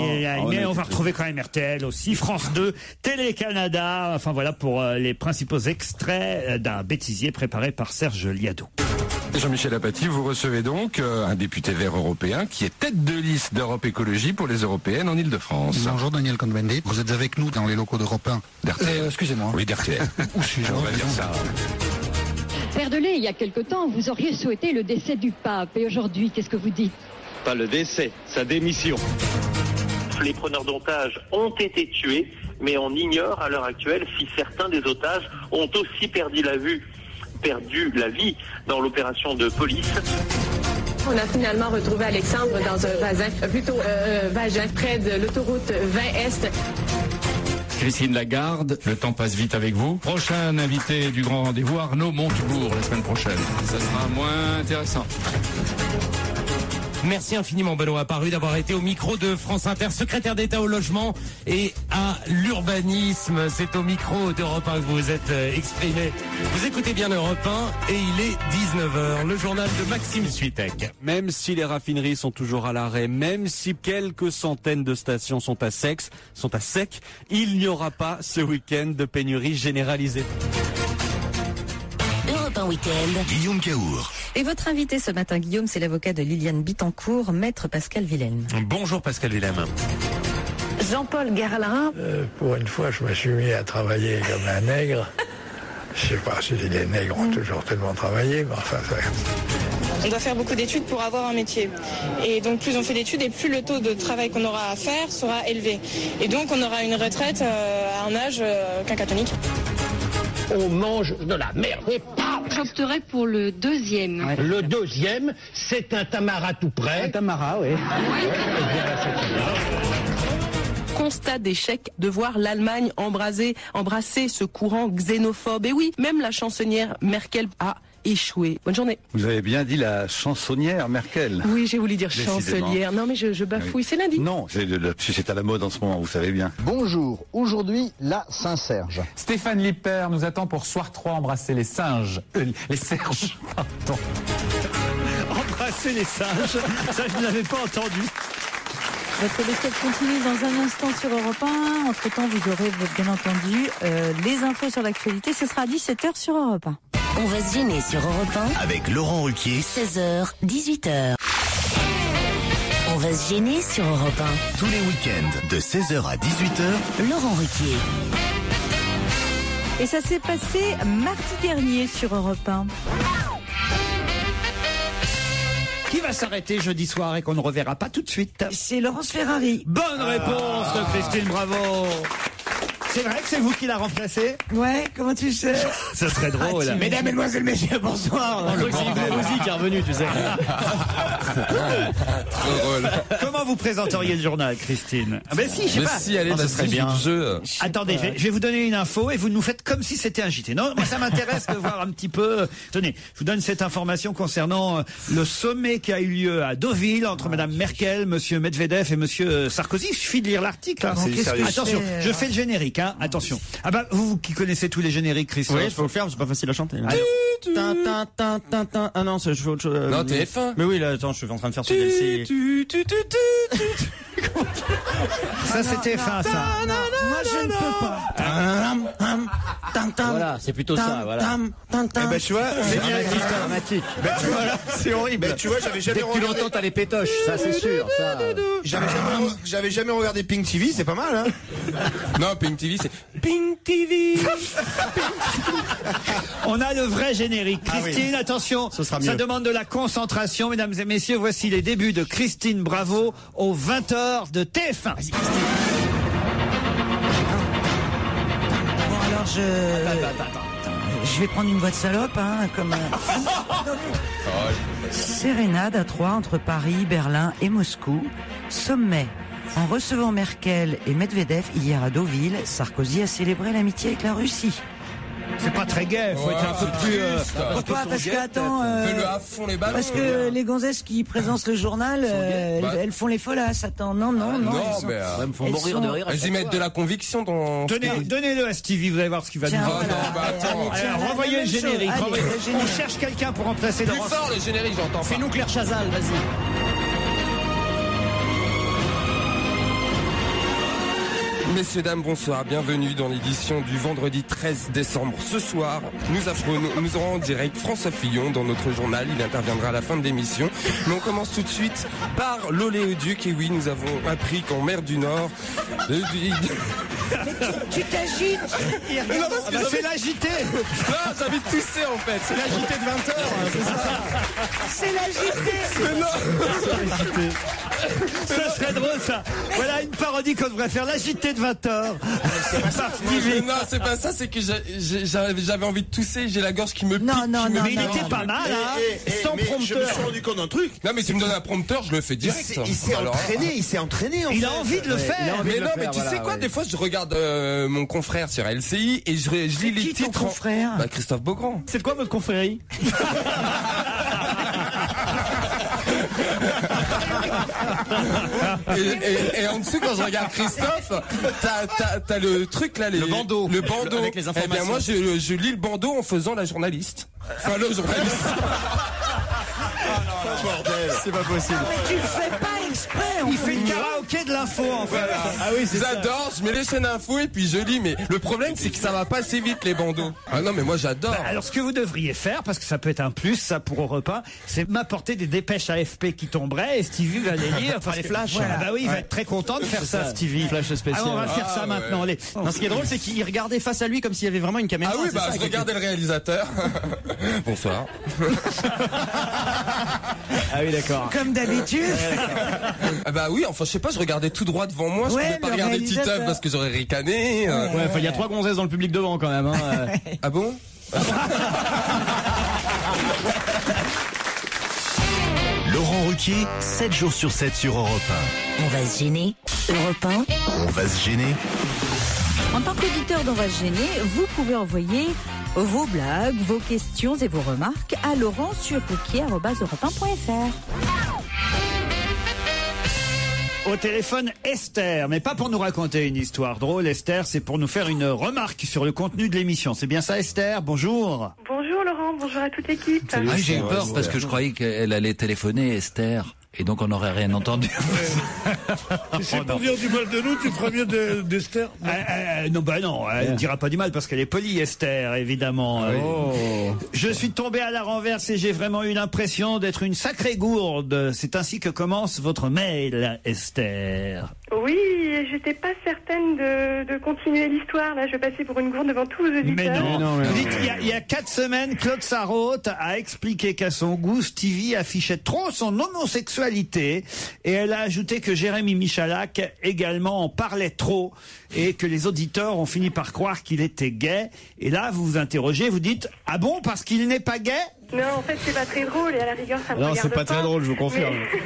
mais on va retrouver quand même RTL aussi, France 2, Télé-Canada, enfin voilà pour les principaux extraits d'un bêtisier préparé par Serge Liado. Jean-Michel Apathy, vous recevez donc un député vert européen qui est tête de liste d'Europe Écologie pour les européennes en Ile-de-France. Bonjour Daniel Cohn-Bendit, vous êtes avec nous dans les locaux d'Europe 1. D'RTL. Excusez-moi. Oui, d'RTL. Où suis-je? On va dire ça. Père Delay, il y a quelque temps, vous auriez souhaité le décès du pape. Et aujourd'hui, qu'est-ce que vous dites? Pas le décès, sa démission. Les preneurs d'otages ont été tués, mais on ignore à l'heure actuelle si certains des otages ont aussi perdu la vie dans l'opération de police. On a finalement retrouvé Alexandre dans un vagin près de l'autoroute 20 Est. Christine Lagarde, le temps passe vite avec vous. Prochain invité du grand rendez-vous, Arnaud Montebourg, la semaine prochaine. Ça sera moins intéressant. Merci infiniment Benoît Apparu d'avoir été au micro de France Inter, secrétaire d'État au logement et à l'urbanisme. C'est au micro d'Europe 1 que vous vous êtes exprimé. Vous écoutez bien Europe 1 et il est 19h, le journal de Maxime Switek. Même si les raffineries sont toujours à l'arrêt, même si quelques centaines de stations sont à sec, il n'y aura pas ce week-end de pénurie généralisée. Europe 1 Week-end. Guillaume Caour. Et votre invité ce matin, Guillaume, c'est l'avocat de Liliane Bittencourt, maître Pascal Villene. Bonjour Pascal Villene. Jean-Paul Garlin. Pour une fois, je me suis mis à travailler comme un nègre. Je sais pas si les nègres ont toujours tellement travaillé, mais enfin, ça... On doit faire beaucoup d'études pour avoir un métier. Et donc plus on fait d'études et plus le taux de travail qu'on aura à faire sera élevé. Et donc on aura une retraite à un âge quinquatonnique. On mange de la merde et pas. J'opterais pour le deuxième. Ouais. Le deuxième, c'est un Tamara tout près. Un Tamara, oui. Constat d'échec de voir l'Allemagne embrasser ce courant xénophobe. Et oui, même la chansonnière Merkel a échoué. Bonne journée. Vous avez bien dit la chansonnière Merkel. Oui, j'ai voulu dire chancelière. Non, mais je bafouille. Oui. C'est lundi. Non, c'est à la mode en ce moment, vous savez bien. Bonjour. Aujourd'hui, la Saint-Serge. Stéphane Lipper nous attend pour Soir 3 embrasser les singes. Les serges, pardon. Embrasser les singes, ça je ne l'avais pas entendu. Votre best-of continue dans un instant sur Europe 1. Entre-temps, vous aurez bien entendu les infos sur l'actualité. Ce sera à 17h sur Europe 1. On va se gêner sur Europe 1. Avec Laurent Ruquier. 16h, 18h. On va se gêner sur Europe 1. Tous les week-ends, de 16h à 18h. Laurent Ruquier. Et ça s'est passé mardi dernier sur Europe 1. Qui va s'arrêter jeudi soir et qu'on ne reverra pas tout de suite? C'est Laurence Ferrari. Bonne réponse de Christine, bravo. C'est vrai que c'est vous qui l'a remplacé? Ouais, comment tu sais? Ça serait drôle. Mesdames, mesdemoiselles, messieurs, bonsoir. Un truc, c'est Yves Lévesy qui est revenu, tu sais. Trop drôle. Comment vous présenteriez le journal, Christine? Ah ben si, je sais pas. Si, allez, ça serait bien. Attendez, je vais vous donner une info et vous nous faites comme si c'était un JT. Non, moi ça m'intéresse de voir un petit peu. Tenez, je vous donne cette information concernant le sommet qui a eu lieu à Deauville entre Madame Merkel, Monsieur Medvedev et Monsieur Sarkozy. Il suffit de lire l'article. Hein. Attention, je fais le générique. Hein. Attention. Ah bah vous qui connaissez tous les génériques, Christophe. Oui, je peux le faire, c'est pas facile à chanter. Ah non, je fais autre chose. Non, TF1. Mais oui, là, attends, je suis en train de faire ce DLC. Ça c'était fin, ça. Moi je ne peux pas. Voilà, c'est plutôt ça, voilà. Eh ben tu vois, C'est dramatique. ben, tu vois, C'est horrible. ben, tu vois, j'avais jamais Dès que tu regardé. l'entends, t'as les pétoches, ça c'est sûr. Ça. J'avais jamais regardé Pink TV, c'est pas mal, hein. Non, Pink TV, c'est Pink TV. On a le vrai générique. Christine, attention, sera mieux. ça demande de la concentration, mesdames et messieurs. Voici les débuts de Christine Bravo aux 20h de TF1. Vas-y, Christine. Bon, alors je vais prendre une voix de salope, hein, comme sérénade à 3 entre Paris, Berlin et Moscou. Sommet. En recevant Merkel et Medvedev hier à Deauville, Sarkozy a célébré l'amitié avec la Russie. C'est pas très gai, faut être un peu plus... Pourquoi? Parce que, attends, Fais-le à fond les ballons. parce que les gonzesses qui présentent le journal, elles font les folasses. Attends, non. Non, mais Elles me font mourir de rire. elles y mettent de la conviction dans. Donnez-le à Stevie, vous allez voir ce qu'il va Tiens, nous voilà. dire. non, bah attends. Alors, renvoyez le générique. Allez, renvoyez- le générique. On cherche quelqu'un pour remplacer Plus Laurence. fort les génériques, j'entends pas. Fais-nous Claire Chazal, vas-y. Messieurs, dames, bonsoir. Bienvenue dans l'édition du vendredi 13 décembre. Ce soir, nous aurons en direct François Fillon dans notre journal. Il interviendra à la fin de l'émission. Mais on commence tout de suite par l'oléoduc. Et oui, nous avons appris qu'en mer du Nord... Mais tu t'agites. C'est l'agité. Ah, j'ai envie de tousser en fait. C'est l'agité de 20h. C'est l'agité. Mais non. Ça serait drôle, ça. Voilà une parodie qu'on devrait faire, la JT de 20h. C'est pas ça. Non, c'est pas ça, c'est que j'avais envie de tousser, j'ai la gorge qui me pique. Mais il était pas mal, hein. Sans prompteur. Je me suis rendu compte d'un truc. Non, mais si tu me donnes un prompteur, je le fais direct. Il s'est entraîné. Il a envie de le faire. Mais non, mais tu sais quoi, des fois, je regarde mon confrère sur LCI et je lis les titres. Ton confrère Christophe Beaugrand. C'est quoi votre confrérie? et en dessous, quand je regarde Christophe, t'as le truc là, le bandeau. Le bandeau. Avec les informations. Eh bien, moi, je lis le bandeau en faisant la journaliste. Enfin, le journaliste. C'est pas possible. Mais tu le fais pas exprès. Il fait le karaoké de l'info, en fait. Voilà. Ah oui, c'est ça. J'adore, je mets les chaînes info et puis je lis, mais le problème c'est que ça va pas assez vite les bandeaux. Ah non mais moi j'adore. Alors ce que vous devriez faire, parce que ça peut être un plus, ça pour Europe 1, c'est m'apporter des dépêches AFP qui tomberaient et Stevie va les lire. Faire les flashs. Voilà. Bah oui, il va être très content de faire ça, Stevie. Flash spécial. Alors on va faire ça maintenant. Ouais. Non, ce qui est drôle, c'est qu'il regardait face à lui comme s'il y avait vraiment une caméra. Ah oui, c'est ça, je regardais le réalisateur. Bonsoir. Ah oui, d'accord. Comme d'habitude. Ah bah oui, enfin je sais pas, je regardais tout droit devant moi, je Ouais, pouvais pas le regarder réalisateur. Titeuf parce que j'aurais ricané. Ouais, enfin, il y a 3 gonzesses dans le public devant quand même. Hein. Ah bon? Laurent Ruquier, 7 jours sur 7 sur Europe On va se gêner. Europe 1. 1. On va se gêner. En tant qu'auditeur d'On va se gêner, vous pouvez envoyer vos blagues, vos questions et vos remarques à Laurent sur ruquier@europe1.fr. Au téléphone, Esther, mais pas pour nous raconter une histoire drôle, Esther, c'est pour nous faire une remarque sur le contenu de l'émission. C'est bien ça, Esther? Bonjour. Bonjour Laurent, bonjour à toute l'équipe. Ah, j'ai eu peur parce que je croyais qu'elle allait téléphoner, Esther, et donc on n'aurait rien entendu. Si c'est pour dire du mal de nous, tu feras mieux d'Esther. Non, bah non, elle ne dira pas du mal parce qu'elle est polie, Esther, évidemment. Je suis tombé à la renverse et j'ai vraiment eu l'impression d'être une sacrée gourde. C'est ainsi que commence votre mail, Esther. Oui, j'étais pas certaine de continuer l'histoire. Là, je passais pour une gourde devant tous vos auditeurs. Mais non, Dites, il y a 4 semaines, Claude Sarraute a expliqué qu'à son goût, Stevie affichait trop son homosexualité et elle a ajouté que Jérémy Michalak également en parlait trop et que les auditeurs ont fini par croire qu'il était gay. Et là, vous vous interrogez, vous dites « Ah bon, parce qu'il n'est pas gay ?» Non, en fait, c'est pas très drôle et à la rigueur, ça me Non, regarde c'est pas très drôle, je vous confirme. Mais...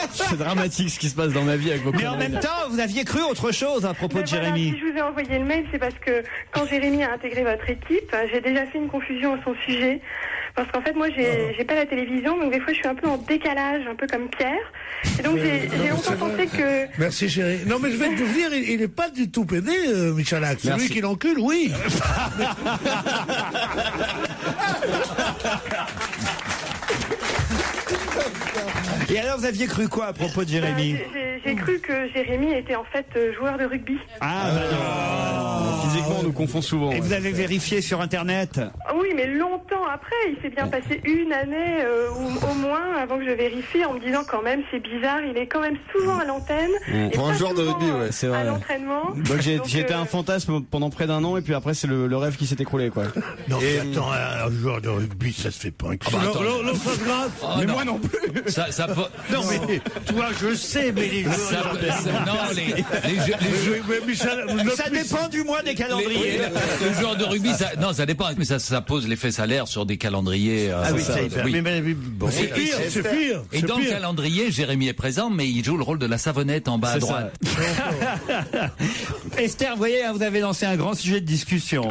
C'est dramatique ce qui se passe dans ma vie avec vos Mais en même temps, vous aviez cru autre chose à propos de Jérémy. Si je vous ai envoyé le mail, c'est parce que quand Jérémy a intégré votre équipe, j'ai déjà fait une confusion à son sujet. Parce qu'en fait, moi, j'ai pas la télévision, donc des fois, je suis un peu en décalage, un peu comme Pierre. Et donc, j'ai longtemps pensé que... Merci, chérie. Non, mais je vais te dire, il est pas du tout pédé, Michalak. C'est lui qui l'encule, oui. Et alors, vous aviez cru quoi à propos de Jérémy? J'ai cru que Jérémy était en fait joueur de rugby. Ah, bah non. Physiquement, on nous confond souvent. Et vous avez vérifié sur Internet? Oui, mais longtemps après. Il s'est bien passé une année ou au moins avant que je vérifie en me disant quand même, c'est bizarre, il est quand même souvent à l'antenne. Pour un joueur de rugby, ouais, c'est vrai. À l'entraînement. Donc j'ai été un fantasme pendant près d'un an et puis après c'est le rêve qui s'est écroulé, quoi. Non, mais attends, un joueur de rugby, ça se fait pas. Non, ça se gratte. Mais moi non plus. Non, mais toi, je sais, mais les joueurs. Ça dépend du mois des calendriers. Le joueur de rugby, ça dépend, mais ça pose l'effet salaire sur des calendriers. Ah oui, ça hyper. Oui. Bon, c'est pire. Et dans le calendrier, Jérémy est présent, mais il joue le rôle de la savonnette en bas à droite. Esther, vous voyez, vous avez lancé un grand sujet de discussion.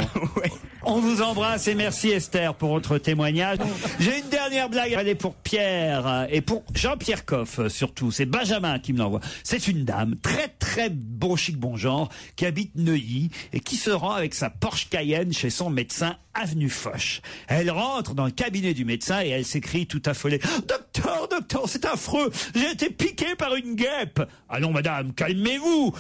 On vous embrasse et merci Esther pour votre témoignage. J'ai une dernière blague, elle est pour Pierre et pour Jean-Pierre Coff surtout. C'est Benjamin qui me l'envoie. C'est une dame très très bon chic bon genre qui habite Neuilly et qui se rend avec sa Porsche Cayenne chez son médecin avenue Foch. Elle rentre dans le cabinet du médecin et elle s'écrie tout affolée: Docteur, c'est affreux, j'ai été piqué par une guêpe. Allons madame, calmez-vous,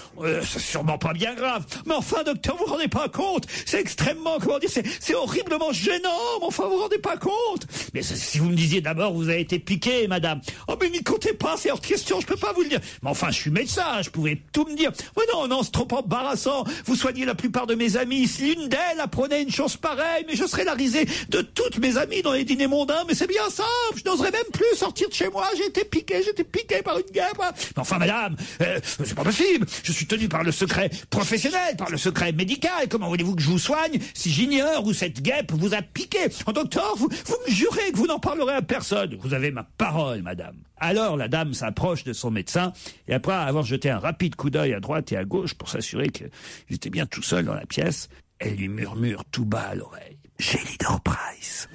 c'est sûrement pas bien grave. Mais enfin docteur, vous vous rendez pas compte, c'est extrêmement, comment dire, c'est horriblement gênant, mais enfin vous vous rendez pas compte. Mais si vous me disiez d'abord vous avez été piqué madame. Oh mais n'y comptez pas, c'est hors de question, je peux pas vous le dire. Mais enfin je suis médecin, je pouvais tout tout me dire. Oh non, c'est trop embarrassant. Vous soignez la plupart de mes amis. Si l'une d'elles apprenait une chose pareille, mais je serais la risée de toutes mes amies dans les dîners mondains. Mais c'est bien ça. Je n'oserais même plus sortir de chez moi. J'ai été piqué par une guêpe. Mais enfin, madame, c'est pas possible. Je suis tenu par le secret professionnel, par le secret médical. Comment voulez-vous que je vous soigne si j'ignore où cette guêpe vous a piqué? En docteur, vous me jurez que vous n'en parlerez à personne. Vous avez ma parole, madame. Alors la dame s'approche de son médecin et après avoir jeté un rapide coup d'œil à droite et à gauche pour s'assurer qu'il était bien tout seul dans la pièce, elle lui murmure tout bas à l'oreille. J'ai Leader Price.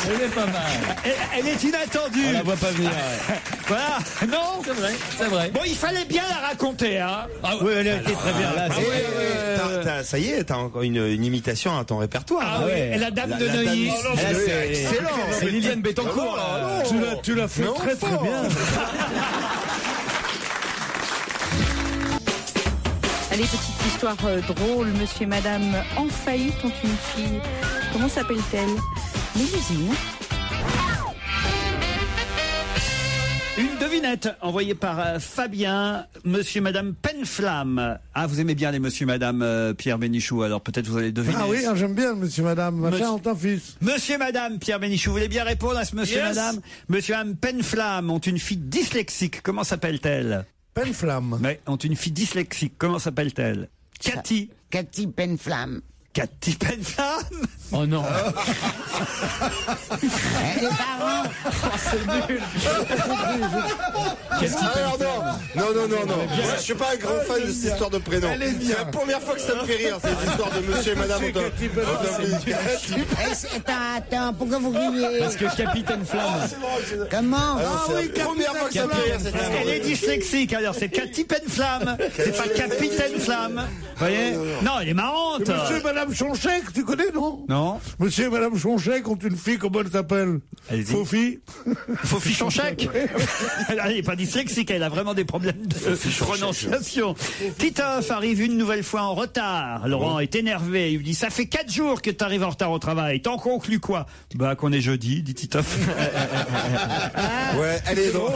Elle est pas mal. Elle est inattendue. On la voit pas venir. Voilà. Non, c'est vrai. Bon, il fallait bien la raconter, hein. Oui, elle était très bien. Là, ça y est, t'as encore une imitation à ton répertoire. Ah oui, et la dame de Neuilly. C'est excellent. C'est Liliane Bettencourt. Tu l'as fait très très bien. Allez, petite histoire drôle. Monsieur et madame en faillite ont une fille. Comment s'appelle-t-elle? Mélusine. Une devinette envoyée par Fabien. Monsieur et madame Penflamme. Ah, vous aimez bien les monsieur et madame Pierre Bénichou, alors peut-être vous allez deviner. Ah oui, j'aime bien monsieur madame. Machin en ton fils. Monsieur et madame Pierre Bénichou, vous voulez bien répondre à ce monsieur et madame? Monsieur et madame Penflamme ont une fille dyslexique. Comment s'appelle-t-elle? Penflamme. Mais ont une fille dyslexique. Comment s'appelle-t-elle? Cathy. Cathy Penflamme. Cathy Penflamme? Oh non. Les parents. C'est nul. Non. Je suis pas un grand fan de cette histoire de prénom. C'est la première fois que ça me fait rire, cette histoire de monsieur et madame. Attends, pourquoi vous riez? Parce que Capitaine Flamme. Comment? C'est la première fois que ça me fait rire, cette histoire. Elle est dyslexique, alors c'est Cathy Penflamme. C'est pas Capitaine Flamme. Vous voyez? Non, elle est marrante. Monsieur et madame Chonchek, tu connais, non? Non. Monsieur et madame Chonchek ont une fille, comment elle s'appelle? Fofi. Fofi Chonchek? Elle n'est pas dyslexique, elle a vraiment des problèmes de prononciation. Titoff arrive une nouvelle fois en retard. Laurent est énervé. Il lui dit, ça fait 4 jours que tu arrives en retard au travail. T'en conclus quoi? Bah, qu'on est jeudi, dit Titoff. Ouais, elle est drôle,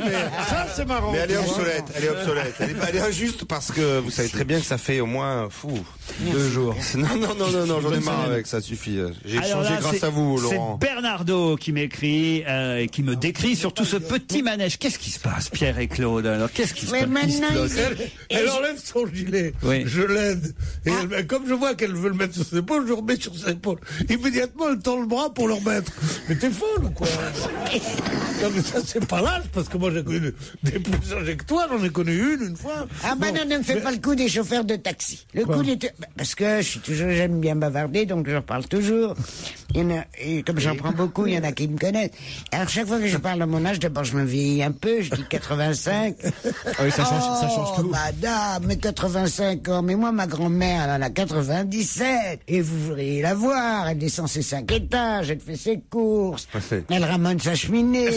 mais ça, c'est marrant. Mais elle est obsolète, Elle est injuste parce que vous savez très bien que ça fait au moins, 2 jours. Non, j'en ai marre avec ça, suffit. J'ai changé grâce à vous, Laurent. C'est Bernardo qui m'écrit, et qui me décrit surtout ce petit manège. Qu'est-ce qui se passe, Pierre et Claude? Alors, qu'est-ce qui se passe? Elle enlève son gilet. Oui. Je l'aide. Et comme je vois qu'elle veut le mettre sur ses épaules, je le remets sur ses épaules. Immédiatement, elle tend le bras pour le remettre. Mais t'es folle ou quoi? Non, mais ça, c'est pas l'âge, parce que moi, j'ai connu des plus âgés que toi. J'en ai connu une fois. Ah, bah non, ne me fais pas le coup des chauffeurs de taxi. Le coup des... Parce que j'aime bien bavarder, donc je reparle toujours. Il y en a, et comme j'en prends beaucoup, il y en a qui me connaissent. Alors, chaque fois que je parle de mon âge, d'abord, je me vieillis un peu, je dis 85. Ah oui, ça change tout. Madame, mais 85 ans. Mais moi, ma grand-mère, elle en a 97. Et vous voudriez la voir. Elle descend ses 5 étages, elle fait ses courses. Elle ramène sa cheminée.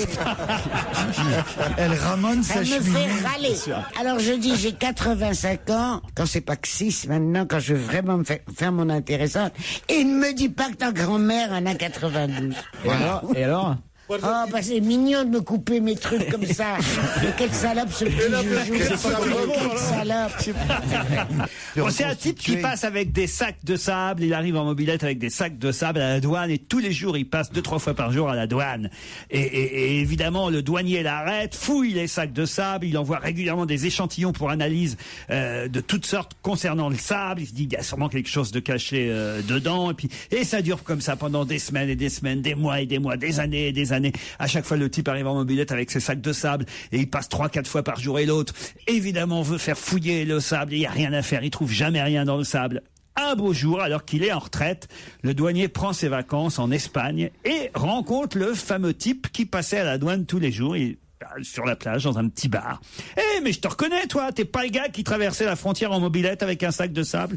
Elle ramène sa cheminée. Elle me fait râler. Alors, je dis, j'ai 85 ans. Quand c'est pas que 6, maintenant, quand je veux vraiment me faire mon intéressante. Et ne me dis pas que ta grand-mère en a 92. Et alors? Oh, bah c'est mignon de me couper mes trucs comme ça. Mais quelle salope ce petit Joujou. Quelle salope. Bon, c'est un type qui passe avec des sacs de sable. Il arrive en mobilette avec des sacs de sable à la douane et tous les jours il passe 2-3 fois par jour à la douane. Et évidemment le douanier l'arrête, fouille les sacs de sable. Il envoie régulièrement des échantillons pour analyse de toutes sortes concernant le sable. Il se dit il y a sûrement quelque chose de caché dedans. Et ça dure comme ça pendant des semaines et des semaines, des mois et des mois, des années et des années. À chaque fois, le type arrive en mobilette avec ses sacs de sable et il passe 3-4 fois par jour et l'autre, évidemment, veut faire fouiller le sable. Il n'y a rien à faire. Il trouve jamais rien dans le sable. Un beau jour, alors qu'il est en retraite, le douanier prend ses vacances en Espagne et rencontre le fameux type qui passait à la douane tous les jours. Sur la plage, dans un petit bar. Mais je te reconnais, toi, t'es pas le gars qui traversait la frontière en mobilette avec un sac de sable.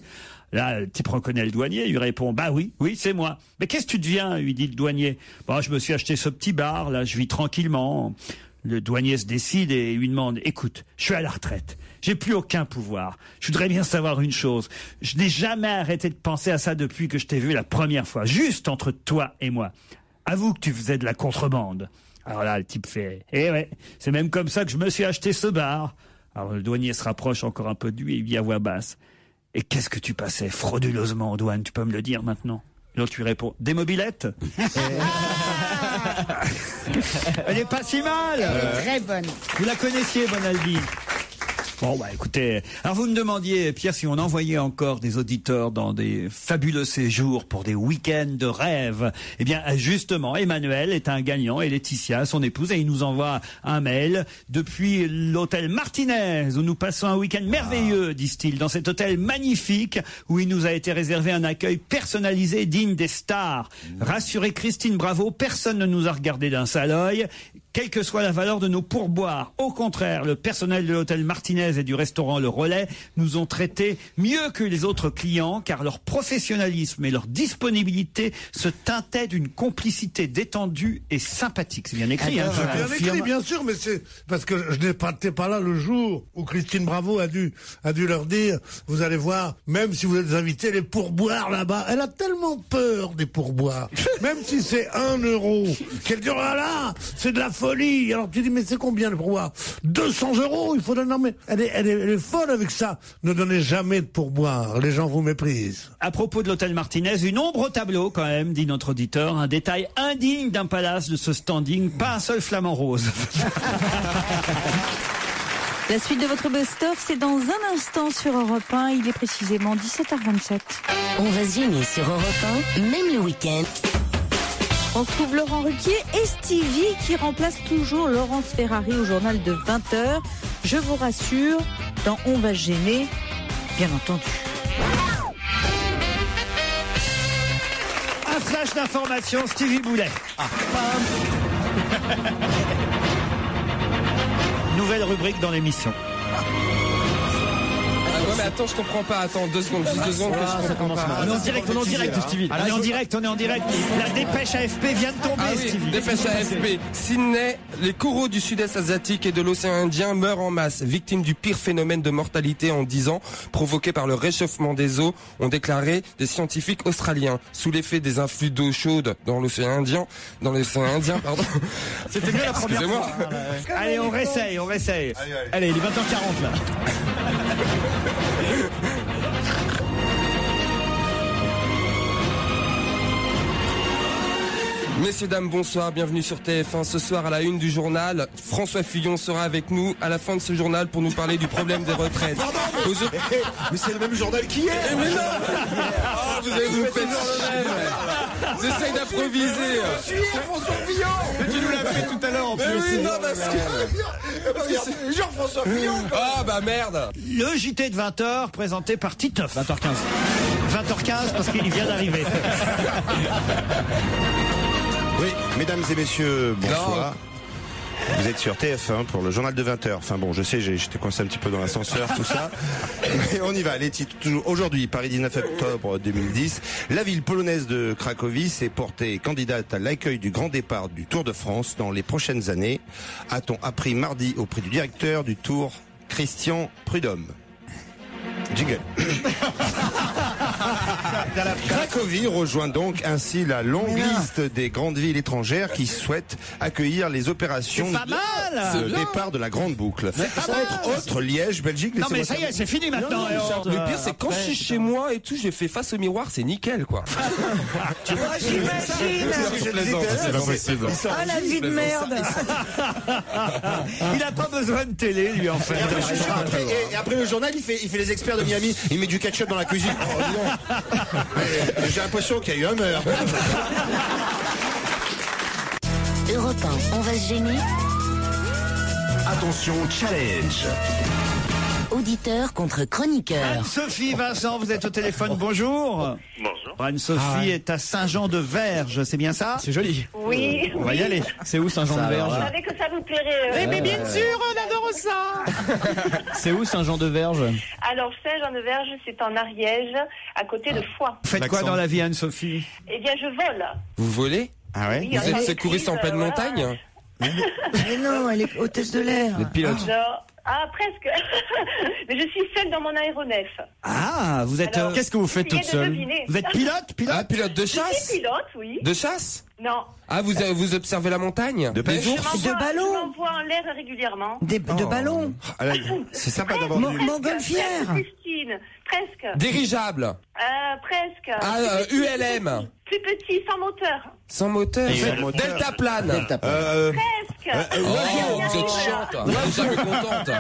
Là, le type reconnaît le douanier, il lui répond, bah oui, c'est moi. Mais qu'est-ce que tu deviens, lui dit le douanier. Bah, je me suis acheté ce petit bar, là, je vis tranquillement. Le douanier se décide et lui demande, écoute, je suis à la retraite. J'ai plus aucun pouvoir. Je voudrais bien savoir une chose. Je n'ai jamais arrêté de penser à ça depuis que je t'ai vu la première fois. Juste entre toi et moi. Avoue que tu faisais de la contrebande. Alors là, le type fait, eh ouais, c'est même comme ça que je me suis acheté ce bar. Alors le douanier se rapproche encore un peu de lui et il dit à voix basse, et qu'est-ce que tu passais frauduleusement en douane, tu peux me le dire maintenant? L'autre lui répond, des mobylettes. Elle est pas si mal. Elle est très bonne. Vous la connaissiez, Bonaldi? Bon, bah écoutez, alors vous me demandiez, Pierre, si on envoyait encore des auditeurs dans des fabuleux séjours pour des week-ends de rêve. Eh bien, justement, Emmanuel est un gagnant et Laetitia, son épouse, et il nous envoie un mail depuis l'hôtel Martinez, où nous passons un week-end merveilleux, disent-ils, dans cet hôtel magnifique où il nous a été réservé un accueil personnalisé digne des stars. Rassurez Christine Bravo, personne ne nous a regardé d'un sale œil. Quelle que soit la valeur de nos pourboires. Au contraire, le personnel de l'hôtel Martinez et du restaurant Le Relais nous ont traités mieux que les autres clients, car leur professionnalisme et leur disponibilité se teintaient d'une complicité détendue et sympathique. C'est bien écrit, hein, bien écrit, bien sûr, mais c'est parce que je n'étais pas là le jour où Christine Bravo a dû leur dire, vous allez voir, même si vous êtes invités, les pourboires là-bas. Elle a tellement peur des pourboires, même si c'est 1 euro, qu'elle dit, oh là là, c'est de la folie. Alors tu dis, mais c'est combien le pourboire? 200 €, il faut donner. Non mais elle est folle avec ça. Ne donnez jamais de pourboire, les gens vous méprisent. À propos de l'hôtel Martinez, une ombre au tableau quand même, dit notre auditeur, un détail indigne d'un palace de ce standing, pas un seul flamant rose. La suite de votre best-of, c'est dans un instant sur Europe 1, il est précisément 17h27. On va se gêner sur Europe 1, même le week-end. On retrouve Laurent Ruquier et Stevie qui remplace toujours Laurence Ferrari au journal de 20h. Je vous rassure, dans On va se gêner, bien entendu. Un flash d'information, Stevie Boulet. Nouvelle rubrique dans l'émission. Ouais, mais attends, je comprends pas. Attends, 2 secondes, juste 2 secondes que je comprends pas. On est en direct, Stevie. On est en direct. La dépêche AFP vient de tomber, Stevie. Dépêche AFP. Sydney, les coraux du sud-est asiatique et de l'océan Indien meurent en masse, victimes du pire phénomène de mortalité en 10 ans, provoqué par le réchauffement des eaux, ont déclaré des scientifiques australiens. Sous l'effet des influx d'eau chaude dans l'océan Indien, pardon. C'était bien la première fois. Allez, on réessaye. Allez, il est 20h40 là. Messieurs, dames, bonsoir, bienvenue sur TF1. Ce soir, à la une du journal, François Fillon sera avec nous à la fin de ce journal pour nous parler du problème des retraites. Mais c'est le même journal qu'hier. Mais non. Vous avez vous fait le même. J'essaye d'improviser. François Fillon. Mais tu nous l'as fait tout à l'heure en plus. Oui, non, parce que c'est Jean-François Fillon. Ah bah merde. Le JT de 20h présenté par Titoff. 20h15 parce qu'il vient d'arriver. Oui, mesdames et messieurs, bonsoir. Vous êtes sur TF1 pour le journal de 20h. Enfin bon, je sais, j'étais coincé un petit peu dans l'ascenseur, tout ça. Mais on y va. Les titres toujours. Aujourd'hui, Paris 19 octobre 2010. La ville polonaise de Cracovie s'est portée candidate à l'accueil du grand départ du Tour de France dans les prochaines années. A-t-on appris mardi auprès du directeur du Tour, Christian Prudhomme. Jingle. Cracovie rejoint donc ainsi la longue liste des grandes villes étrangères qui souhaitent accueillir les opérations de départ de la grande boucle. Entre autres, Liège, Belgique. Non mais ça y est, c'est fini maintenant. Le pire, c'est quand je suis chez moi et tout, j'ai fait face au miroir, c'est nickel quoi. Tu vois, j'imagine. C'est pas possible. Ah la vie de merde. Il a pas besoin de télé lui en fait. Et après le journal, il fait les experts de Miami. Il met du ketchup dans la cuisine. Oh, non. J'ai l'impression qu'il y a eu un meurtre. Europe 1, on va se gêner. Attention, challenge. Auditeur contre chroniqueur. Anne-Sophie, Vincent, vous êtes au téléphone, bonjour. Bonjour. Anne-Sophie est à Saint-Jean-de-Verge, c'est bien ça? C'est joli. Oui. On va y aller. C'est où Saint-Jean-de-Verge? Je savais que ça vous plairait. Mais bien sûr, on adore ça. C'est où Saint-Jean-de-Verge? Alors, Saint-Jean-de-Verge, c'est en Ariège, à côté de Foix. Vous faites quoi dans la vie, Anne-Sophie? Eh bien, je vole. Vous volez? Ah ouais? Oui, Vous êtes secouriste en pleine montagne? Mais non, elle est hôtesse de l'air. Vous êtes pilote. Non, Ah, presque. Mais je suis seule dans mon aéronef. Ah, vous êtes... Qu'est-ce que vous faites toute seule? Vous êtes pilote? Ah, pilote de Je chasse? suis pilote, oui. De chasse? Non. Ah, vous observez la montagne? De pêche? Je m'envoie en l'air régulièrement. De ballons. Ah, là, c'est sympa d'avoir du... Montgolfière. Christine, presque. Dirigeable? Presque. Ah, ULM? Plus petit, sans moteur. Sans moteur? Deltaplane? Presque. Oh, vous êtes chiante. Vous êtes contente.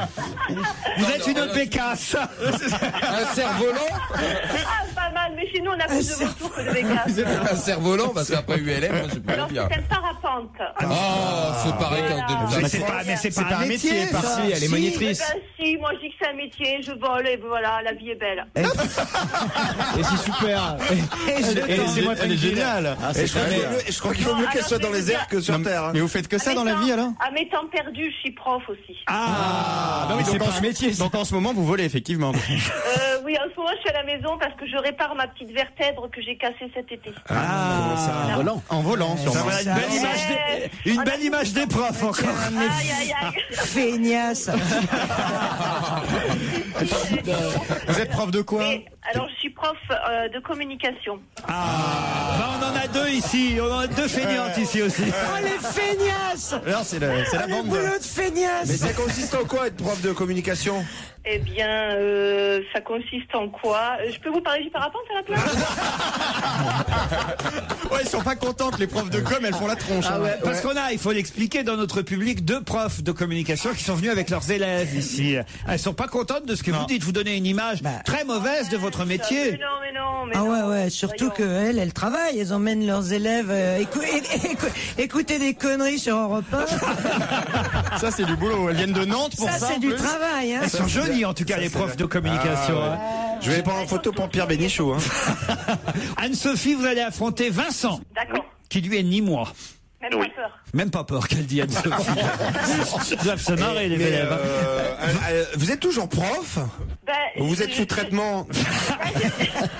Vous êtes une Pécasse. Un cerf-volant? Ah, pas mal, mais chez nous, on a plus de vautours que de Vegas. Un cerf-volant, parce qu'après ULM, moi, je peux Non, bien. c'est un parapente. Oh, c'est pareil qu'un Mais c'est pas un métier, ça. Si, elle est monitrice. Ben, si, moi, je dis que c'est un métier, je vole et voilà, la vie est belle. Et c'est super. Et laissez-moi Elle est géniale. Ah, c'est Je crois qu'il vaut mieux qu'elle soit dans les airs que sur Terre. Mais vous faites que ça dans la vie alors? À mes temps perdus, je suis prof aussi. Ah, non, mais c'est pas un métier. Donc en ce moment, vous volez effectivement. Oui, en ce moment, je suis à la maison parce que je répare ma petite vertèbre que j'ai cassée cet été. En volant. En volant, sûrement. Ça, voilà une belle image des profs encore. Aïe. Feignasse. Vous êtes prof de quoi? Alors, je suis prof de communication. On en a deux ici. On en a deux feignantes ici aussi. Oh, les feignasses. Alors c'est la Le bande. boulot de feignasse. Mais ça consiste en quoi être prof de communication? Eh bien, ça consiste en quoi? Je peux vous parler du parapente à la place? Ouais, ils sont pas contentes les profs de com, elles font la tronche. Parce qu'on a, il faut l'expliquer, dans notre public, deux profs de communication qui sont venus avec leurs élèves ici. Elles sont pas contentes de ce que vous dites. Vous donnez une image très mauvaise de votre métier. Mais non. Ah ouais, surtout que elles travaillent, elles emmènent leurs élèves écouter des conneries sur Europe 1. Ça c'est du boulot. Elles viennent de Nantes pour ça. Ça c'est du travail. Hein. Elles sont jolies en tout cas, les profs de communication. Je vais les prendre en photo pour Pierre Bénichou. Anne-Sophie, vous allez affronter Vincent. D'accord. Qui lui est ni moi. Même pas peur. Même pas peur qu'elle dit Anne-Sophie. Ils doivent se marrer les élèves. Vous êtes toujours prof? Ou vous êtes sous traitement?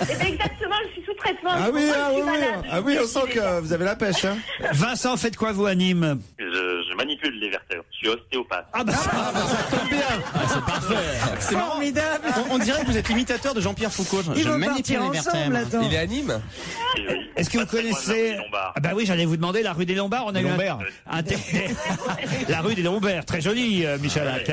Exactement, je suis sous traitement. Ah oui, on sent que vous avez la pêche. Hein. Vincent, faites quoi vous à Nîmes? Je manipule les vertèbres. Je suis ostéopathe. Ça tombe bien. C'est parfait. C'est formidable. On dirait que vous êtes imitateur de Jean-Pierre Foucault. Ils vont partir ensemble, attends. Il est à Nîmes? Est-ce que vous connaissez... Bah oui, j'allais vous demander la rue des Lombards. On a eu la rue des Lombards, très jolie, Michalak.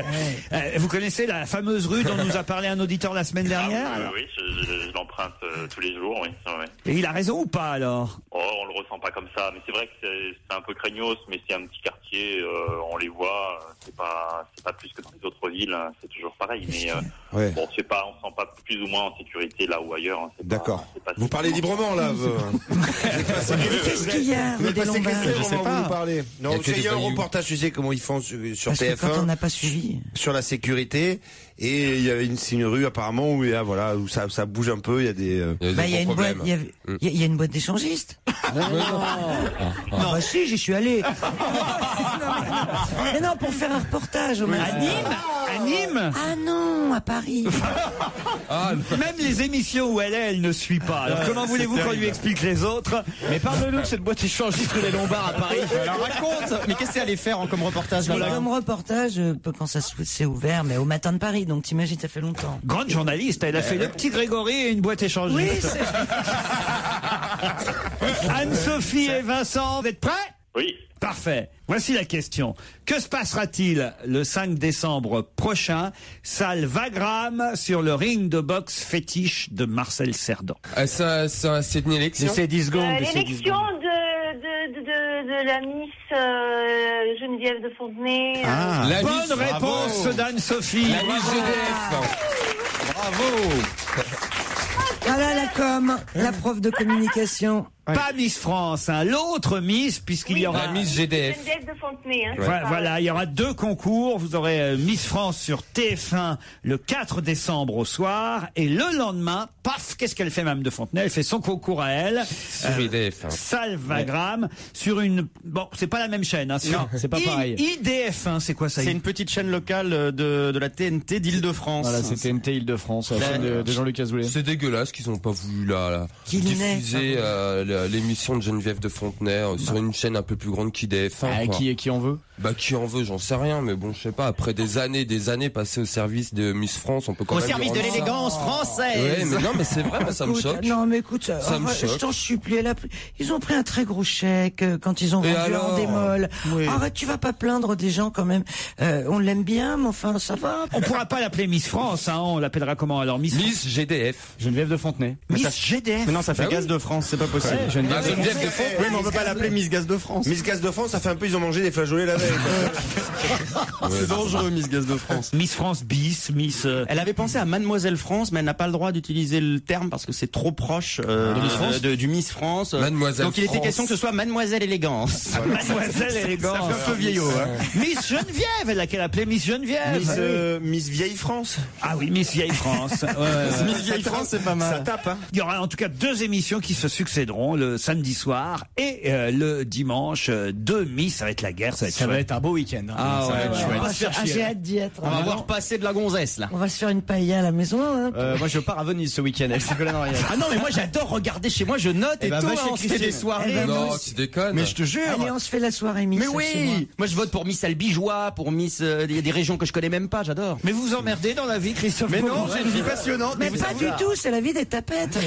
Vous connaissez la fameuse rue dont nous a parlé un auditeur la semaine dernière? Oui, je l'emprunte tous les jours, oui. Et il a raison ou pas alors? Oh, on le ressent pas comme ça, mais c'est vrai que c'est un peu craignos, mais c'est un petit quartier, on les voit, c'est pas plus que dans les autres villes, hein, c'est toujours pareil, mais bon, c'est pas, on se sent pas plus ou moins en sécurité là ou ailleurs. Hein, d'accord. Vous parlez librement là. Qu'est-ce qu'il y a? Vous passez Je sais pas. vous parlez. Non, il y a un reportage, tu sais comment ils font sur Parce TF1. que quand on n'a pas suivi. Sur la sécurité, et il y a c'est une rue apparemment où il y a, voilà, où ça bouge un peu, il y a des il y a une boîte, il y a une boîte d'échangistes. Non, bah si, j'y suis allé. Mais non, pour faire un reportage au À Nîmes? Ah non, à Paris. Même les émissions où elle ne suit pas. Alors comment voulez-vous qu'on lui explique les autres? Mais parle-nous de cette boîte échangiste rue des Lombards à Paris. Alors raconte. Mais qu'est-ce qu'elle allait faire comme reportage là? Comme reportage, quand ça s'est ouvert, mais au matin de Paris, donc t'imagines, ça fait longtemps. Grande journaliste, elle a fait le petit Grégory et une boîte échangiste. Oui, Anne-Sophie et Vincent, vous êtes prêts? Oui. Parfait. Voici la question. Que se passera-t-il le 5 décembre prochain, salle Wagram, sur le ring de boxe fétiche de Marcel Cerdan? C'est une élection. C'est 10 secondes. L'élection de la Miss Geneviève de Fontenay. Bonne réponse d'Anne-Sophie. La Miss GDF. Bravo. Ah là, la com, la prof de communication. Pas Miss France, hein, l'autre Miss, puisqu'il y aura... La Miss GDF. Geneviève de Fontenay. Hein, Voilà, il y aura deux concours. Vous aurez Miss France sur TF1 le 4 décembre au soir. Et le lendemain, paf, qu'est-ce qu'elle fait, Mme de Fontenay? Elle fait son concours à elle. Sur IDF. Salle Wagram, sur une... Bon, c'est pas la même chaîne. Hein, non, c'est pas pareil. IDF1, c'est quoi ça? C'est une petite chaîne locale de la TNT d'Île-de-France. Voilà, c'est TNT Île-de-France, la chaîne de Jean-Luc Azoulay. C'est dégueulasse qu'ils ont pas voulu diffuser l'émission de Geneviève de Fontenay sur une chaîne un peu plus grande qu'IDF1. Qui en veut? Bah qui en veut, j'en sais rien, mais bon, je sais pas. Après des années passées au service de Miss France, on peut quand même. Au service de l'élégance française. Ouais, mais non, mais c'est vrai, moi, ça me choque. Non, mais écoute, Ça me choque. je t'en supplie. Ils ont pris un très gros chèque quand ils ont Et vendu alors en démol. Oui. Arrête, tu vas pas plaindre des gens quand même. On l'aime bien, mais enfin, ça va. On pourra pas l'appeler Miss France, hein. On l'appellera comment alors? Miss GDF. Geneviève de Fontenay. Miss GDF. Mais non, ça fait Bah Gaz oui. de France, c'est pas possible. Ouais, Geneviève Geneviève de Fontenay. Oui, mais on peut pas l'appeler Miss Gaz de France. Miss Gaz de France, ça fait un peu, ils ont mangé des flageolets la veille. C'est dangereux, Miss Gaz de France. Miss France bis, Miss. Elle avait pensé à Mademoiselle France, mais elle n'a pas le droit d'utiliser le terme parce que c'est trop proche du Miss France. Mademoiselle Donc il était France. question que ce soit Mademoiselle Élégance. Mademoiselle Élégance. Ça fait un peu vieillot. Hein. Miss Geneviève, elle l'a qu'elle appelait Miss Geneviève. Miss Vieille France. Ah oui, Miss Vieille France. Ouais. Miss Vieille France, c'est pas mal. Ça tape, hein. Il y aura en tout cas 2 émissions qui se succéderont le samedi soir et le dimanche. 2 Miss, ça va être la guerre, ça va être Ça va chouette. être un beau week-end. Hein. Ah ouais, Ça va être ouais. chouette. J'ai hâte d'y être. On va voir passer de la gonzesse là. On va se faire une paella à la maison. Hein. Moi je pars à Venise ce week-end avec Ségolène Royal. Ah non mais moi j'adore regarder chez moi, je note et bah, tout, va hein, chez on se fait Christine. des soirées. Eh ben, Non, moi tu déconnes. Mais je te jure. Allez, on se fait la soirée Miss. Mais chez moi. oui. Moi je vote pour Miss Albigeois, pour Miss. Il y a des régions que je connais même pas, j'adore. Mais vous vous emmerdez dans la vie, Christophe? Mais non, Beaugrand. j'ai une vie passionnante. Mais vous pas savez- du tout, c'est la vie des tapettes.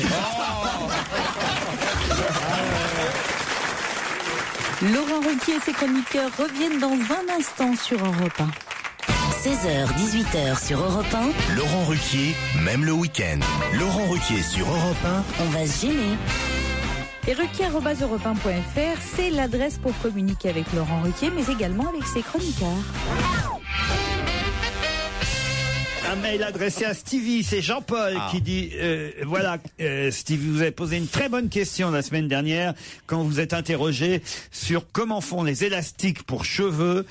Laurent Ruquier et ses chroniqueurs reviennent dans un instant sur Europe 1. 16h, 18h sur Europe 1. Laurent Ruquier, même le week-end. Laurent Ruquier sur Europe On va se gêner. Et ruquier@europe1.fr, c'est l'adresse pour communiquer avec Laurent Ruquier, mais également avec ses chroniqueurs. Un mail adressé à Stevie, c'est Jean-Paul qui dit voilà, Stevie, vous avez posé une très bonne question la semaine dernière quand vous êtes interrogé sur comment font les élastiques pour cheveux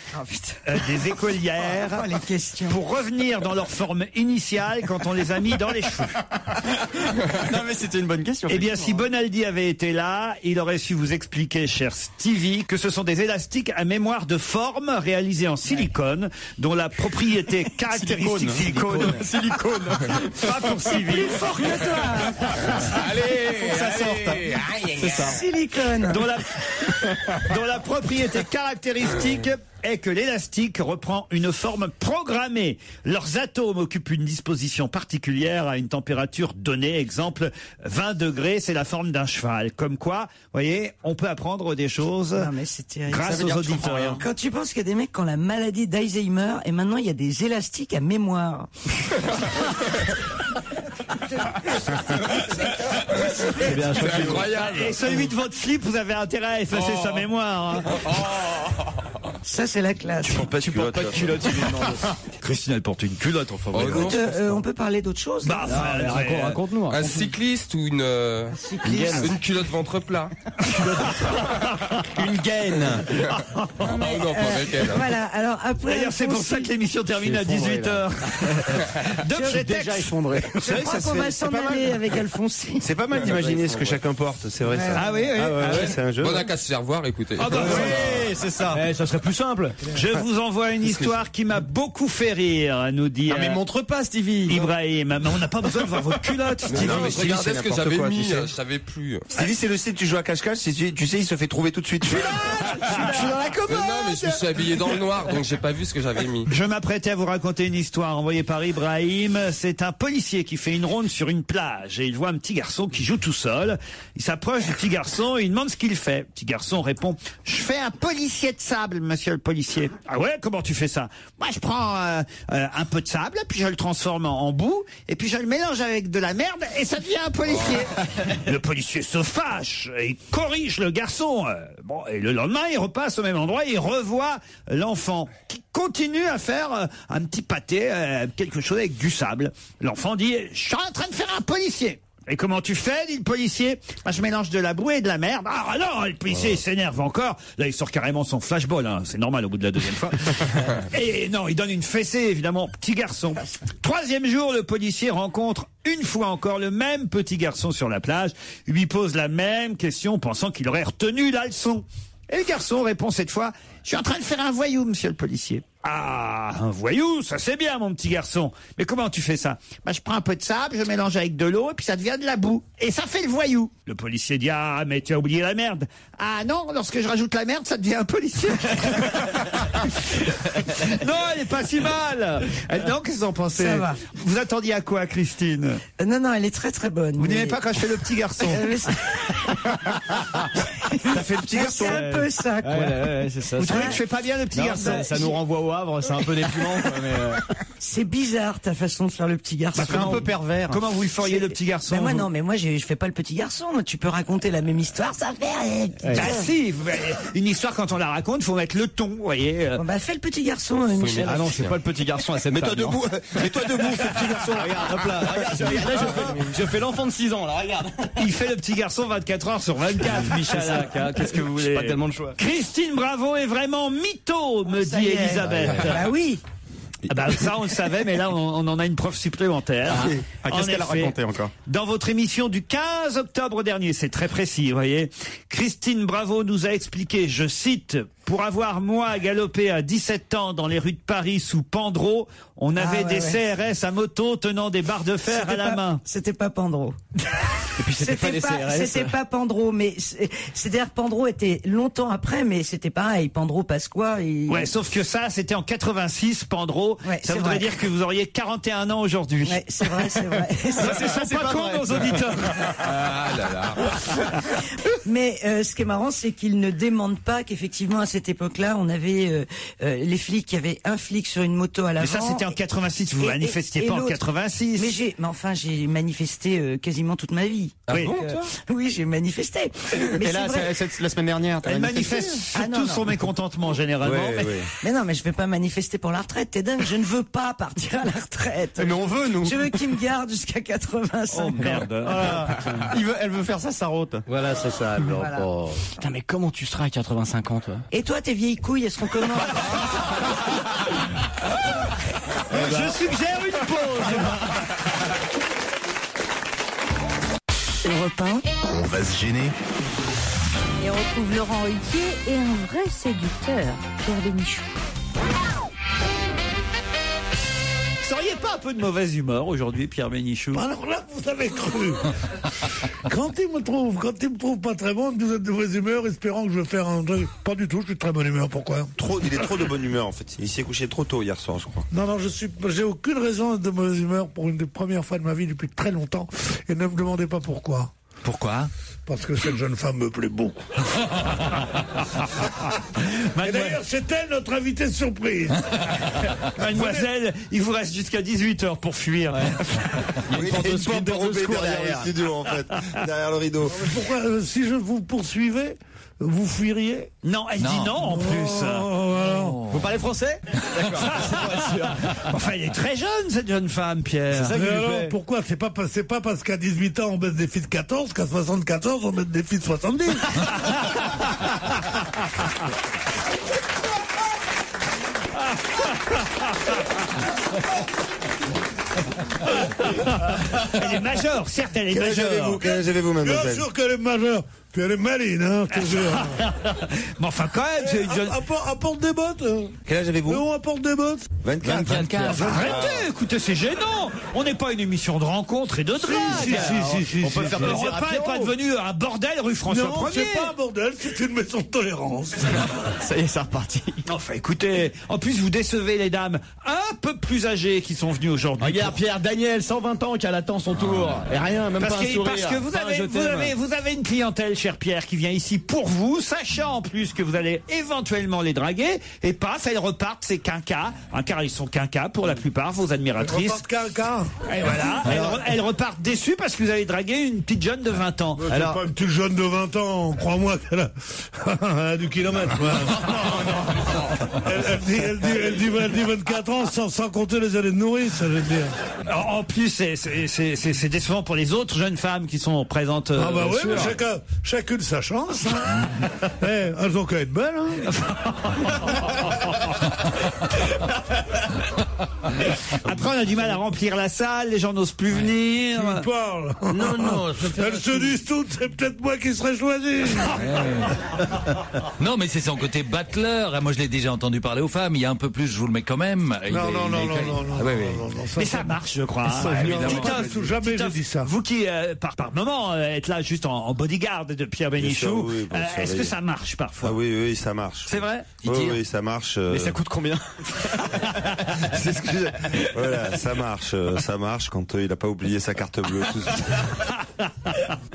des écolières les questions. pour revenir dans leur forme initiale quand on les a mis dans les cheveux. Non mais c'était une bonne question. Eh bien, si Bonaldi avait été là, il aurait su vous expliquer, cher Stevie, que ce sont des élastiques à mémoire de forme réalisés en silicone, dont la propriété caractéristique silicone. Pas pour Stevie. Plus fort que toi. Allez, que ça sorte. C'est ça. Silicone. Dont la propriété caractéristique est que l'élastique reprend une forme programmée. Leurs atomes occupent une disposition particulière à une température donnée. Exemple, 20 degrés, c'est la forme d'un cheval. Comme quoi, vous voyez, on peut apprendre des choses Non mais c'est terrible. grâce veut dire aux que je comprends auditeurs. rien. Quand tu penses qu'il y a des mecs qui ont la maladie d'Alzheimer et maintenant il y a des élastiques à mémoire. C'est bien, C'est incroyable. Et celui de votre slip, vous avez intérêt à effacer sa mémoire. Hein. Ça c'est la classe. Tu portes pas de culotte. Pas de culotte, tu lui demandes. Christine, elle porte une culotte, enfin. Oh, non. Écoute, on peut parler d'autre chose. Bah, là enfin, Raconte-nous. Un cycliste ou une culotte ventre plat. Une gaine. Non, pas avec elle. Voilà, alors après. D'ailleurs, c'est pour ça que l'émission termine à 18h. De prétexte. Déjà effondré. Je crois qu'on va s'en aller avec Alfonsi. C'est pas mal d'imaginer ce que chacun porte, c'est vrai ça. Ah oui, oui. ouais, c'est un jeu. Bon, on a qu'à se faire voir, écoutez. Ah bah Oui, c'est ça. Ça serait plus simple. Je vous envoie une histoire qui m'a beaucoup fait rire, nous dit Non mais montre pas, Stevie. Ibrahim. Mais on n'a pas besoin de voir vos culottes, Stevie. Non, mais Stevie, regardez c'est ce que n'importe j'avais quoi, mis, tu sais. je savais plus. Stevie, c'est le style, tu joues à cache-cache, tu sais, il se fait trouver tout de suite. Je suis dans la commode. Non, mais je me suis habillé dans le noir, donc j'ai pas vu ce que j'avais mis. Je m'apprêtais à vous raconter une histoire envoyée par Ibrahim. C'est un policier qui fait une ronde sur une plage et il voit un petit garçon qui joue tout seul. Il s'approche du petit garçon et il demande ce qu'il fait. Le petit garçon répond « Je fais un policier de sable, monsieur le policier. »« Ah ouais, comment tu fais ça ?»« Moi, je prends un peu de sable, puis je le transforme en boue, et puis je le mélange avec de la merde, et ça devient un policier. » Le policier se fâche, et il corrige le garçon. Bon, et le lendemain, il repasse au même endroit, et il revoit l'enfant qui continue à faire un petit pâté, quelque chose avec du sable. L'enfant dit « Je suis en train de faire un policier. » Et comment tu fais, dit le policier? Moi, je mélange de la boue et de la merde. Ah non, le policier il s'énerve encore. Là, il sort carrément son flashball. Hein. C'est normal au bout de la deuxième fois. Et non, il donne une fessée, évidemment. Petit garçon. 3e jour, le policier rencontre une fois encore le même petit garçon sur la plage. Il lui pose la même question, pensant qu'il aurait retenu la leçon. Et le garçon répond cette fois « Je suis en train de faire un voyou, monsieur le policier. » Ah, un voyou, ça c'est bien, mon petit garçon. Mais comment tu fais ça? Bah, je prends un peu de sable, je mélange avec de l'eau, et puis ça devient de la boue. Et ça fait le voyou. Le policier dit, ah, mais tu as oublié la merde. Ah non, lorsque je rajoute la merde, ça devient un policier. Non, elle est pas si mal. Non, qu'est-ce que vous en pensez? Ça va. Vous attendiez à quoi, Christine? Non, elle est très très bonne. Vous n'aimez pas quand je fais le petit garçon? T'as fait le petit garçon. C'est un peu ça, quoi. Ouais, c'est ça. Vous trouvez que je fais pas bien le petit garçon? Ça nous renvoie au Havre, c'est un peu déprimant, quoi, mais C'est bizarre ta façon de faire le petit garçon. c'est un peu pervers. Comment vous le feriez, le petit garçon? Mais moi je fais pas le petit garçon. Moi, tu peux raconter la même histoire, ça fait. Bah si, une histoire quand on la raconte, faut mettre le ton, vous voyez. Bon, bah fais le petit garçon, Michel. Ah non, c'est pas le petit garçon à cette Mets-toi table, debout, mets-toi debout, fais le petit garçon. Regarde, hop là, regarde, je fais l'enfant de 6 ans, là, regarde. Il fait le petit garçon 24 heures sur 24, Michel. Qu'est-ce que vous voulez? Pas tellement de choix. Christine Bravo est vraiment mytho, me dit Elisabeth. Bah oui. Ah bah ça on le savait, mais là on en a une preuve supplémentaire. Qu'est-ce qu'elle a raconté encore? Dans votre émission du 15 octobre dernier, c'est très précis, vous voyez, Christine Bravo nous a expliqué, je cite, pour avoir moi galopé à 17 ans dans les rues de Paris sous Pandro, on avait des CRS à moto tenant des barres de fer à la main. C'était pas Pandro. Et puis c'était pas des CRS. C'était pas Pandro, mais c'est-à-dire Pandro était longtemps après, mais c'était pareil. Pandro Pasqua. Ouais, sauf que ça, c'était en 86, Pandro. Ouais, ça voudrait dire que vous auriez 41 ans aujourd'hui. Ouais, c'est vrai. Ça, c'est pas con, nos auditeurs. Ah là là. Mais ce qui est marrant, c'est qu'ils ne démentent pas qu'effectivement à cette époque-là, on avait les flics. Il y avait un flic sur une moto à l'avant. Mais ça, c'était en 86. Vous manifestiez pas en 86. Mais enfin, j'ai manifesté quasiment toute ma vie. Ah oui. bon, toi? Oui, j'ai manifesté. Mais et là, c'est la semaine dernière. Elle manifeste surtout son mécontentement généralement. Mais non, mais je vais pas manifester pour la retraite. T'es dingue. Je ne veux pas partir à la retraite. Mais on veut, nous. Je veux qu'il me garde jusqu'à 85 ans. Oh merde. Elle veut faire ça, sa route. Voilà, c'est ça. Voilà. Oh. Putain, mais comment tu seras à 85 ans, toi? Et toi, tes vieilles couilles, elles seront comment? Je suggère une pause. Europe 1. On va se gêner. Et on retrouve Laurent Ruquier et un vrai séducteur, Pierre Bénichou. Seriez pas un peu de mauvaise humeur aujourd'hui, Pierre Bénichou? Alors là, vous avez cru. Quand il me trouve pas très bon, vous êtes de mauvaise humeur, espérant que je vais faire un truc. Pas du tout, je suis de très bonne humeur. Pourquoi? Il est trop de bonne humeur en fait. Il s'est couché trop tôt hier soir, je crois. Non, j'ai aucune raison de mauvaise humeur pour une des premières fois de ma vie depuis très longtemps. Et ne me demandez pas pourquoi. Pourquoi? Parce que cette jeune femme me plaît beaucoup. Et d'ailleurs, c'est elle notre invitée surprise. Mademoiselle, il vous reste jusqu'à 18h pour fuir. Il y a une porte dérobée derrière le studio en fait, derrière le rideau. Pourquoi, si je vous poursuivais, vous fuiriez? Non, elle dit non en plus. Vous parlez français? D'accord. Enfin, elle est très jeune, cette jeune femme, Pierre. Mais alors, pourquoi? C'est pas parce qu'à 18 ans on baisse des filles de 14 qu'à 74 on met des filles de 70. Elle est majeure, certes, elle est majeure. Quel âge avez-vous, mademoiselle? Bien sûr qu'elle est majeure. Puis elle est maline, hein, je te jure. Mais enfin, quand même, c'est une jeune... Apporte des bottes. Quel âge avez-vous? On apporte des bottes. 24. Enfin, arrêtez, écoutez, c'est gênant. On n'est pas une émission de rencontre et de drague. Si, on peut faire plaisir. Le repas n'est pas devenu un bordel rue François Non, Ier. c'est pas un bordel, c'est une maison de tolérance. Ça y est, c'est reparti. Enfin, écoutez, en plus, vous décevez les dames un peu plus âgées qui sont venues aujourd'hui. Regarde, Pierre, Daniel, 120 ans, qui attend son tour. Et rien, même pas un sourire. Parce que vous avez une clientèle, cher Pierre, qui vient ici pour vous, sachant en plus que vous allez éventuellement les draguer, et paf, elles repartent, ces quinquas, car ils sont quinquas pour la plupart, vos admiratrices. Et voilà, elles repartent déçues parce que vous avez dragué une petite jeune de 20 ans. Alors, pas une petite jeune de 20 ans, crois-moi qu'elle a du kilomètre. Elle dit 24 ans sans compter les années de nourrice, ça veut dire. En plus, c'est décevant pour les autres jeunes femmes qui sont présentes. Ah bah oui, mais chacune sa chance. Hein. Elles ont qu'à être belles. Hein. Après, on a du mal à remplir la salle, les gens n'osent plus venir. Tu me parles. Non. Elles se disent toutes, c'est peut-être moi qui serais choisi. Non, mais c'est son côté battleur. Moi, je l'ai déjà entendu parler aux femmes. Il y a un peu plus, je vous le mets quand même. Non. Mais ça marche, je crois. Jamais j'ai dit ça. Vous qui, par moment, êtes là juste en bodyguard de Pierre Bénichou, est-ce que ça marche parfois? Ah oui, ça marche. C'est vrai? Oui, ça marche. Mais ça coûte combien? C'est ce que voilà, ça marche quand il a pas oublié sa carte bleue. Tout ça.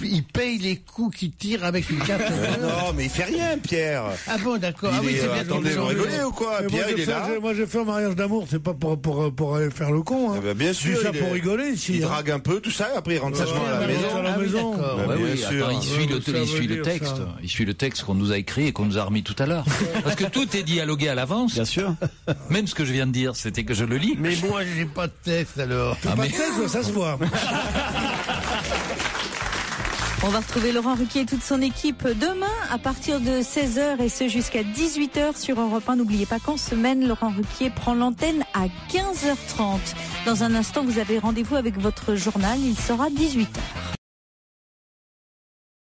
Il paye les coups qu'il tire avec une carte bleue. Non, mais il fait rien, Pierre. Ah bon, d'accord. Ah oui, c'est bien. Attendez, vous rigolez ou quoi? Pierre, il est là. Moi, j'ai fait un mariage d'amour, c'est pas pour aller faire le con. Hein. Bien sûr. C'est ça pour rigoler ici. Il drague un peu, tout ça, et après il rentre sagement à la maison. Oui, attends, il suit le texte. Il suit le texte qu'on nous a écrit et qu'on nous a remis tout à l'heure. Parce que tout est dialogué à l'avance. Bien sûr. Même ce que je viens de dire, c'était que je le lis. Mais moi, j'ai pas de texte alors. Pas de texte, ça se voit. On va retrouver Laurent Ruquier et toute son équipe demain à partir de 16h et ce jusqu'à 18h sur Europe 1. N'oubliez pas qu'en semaine, Laurent Ruquier prend l'antenne à 15h30. Dans un instant, vous avez rendez-vous avec votre journal. Il sera 18h.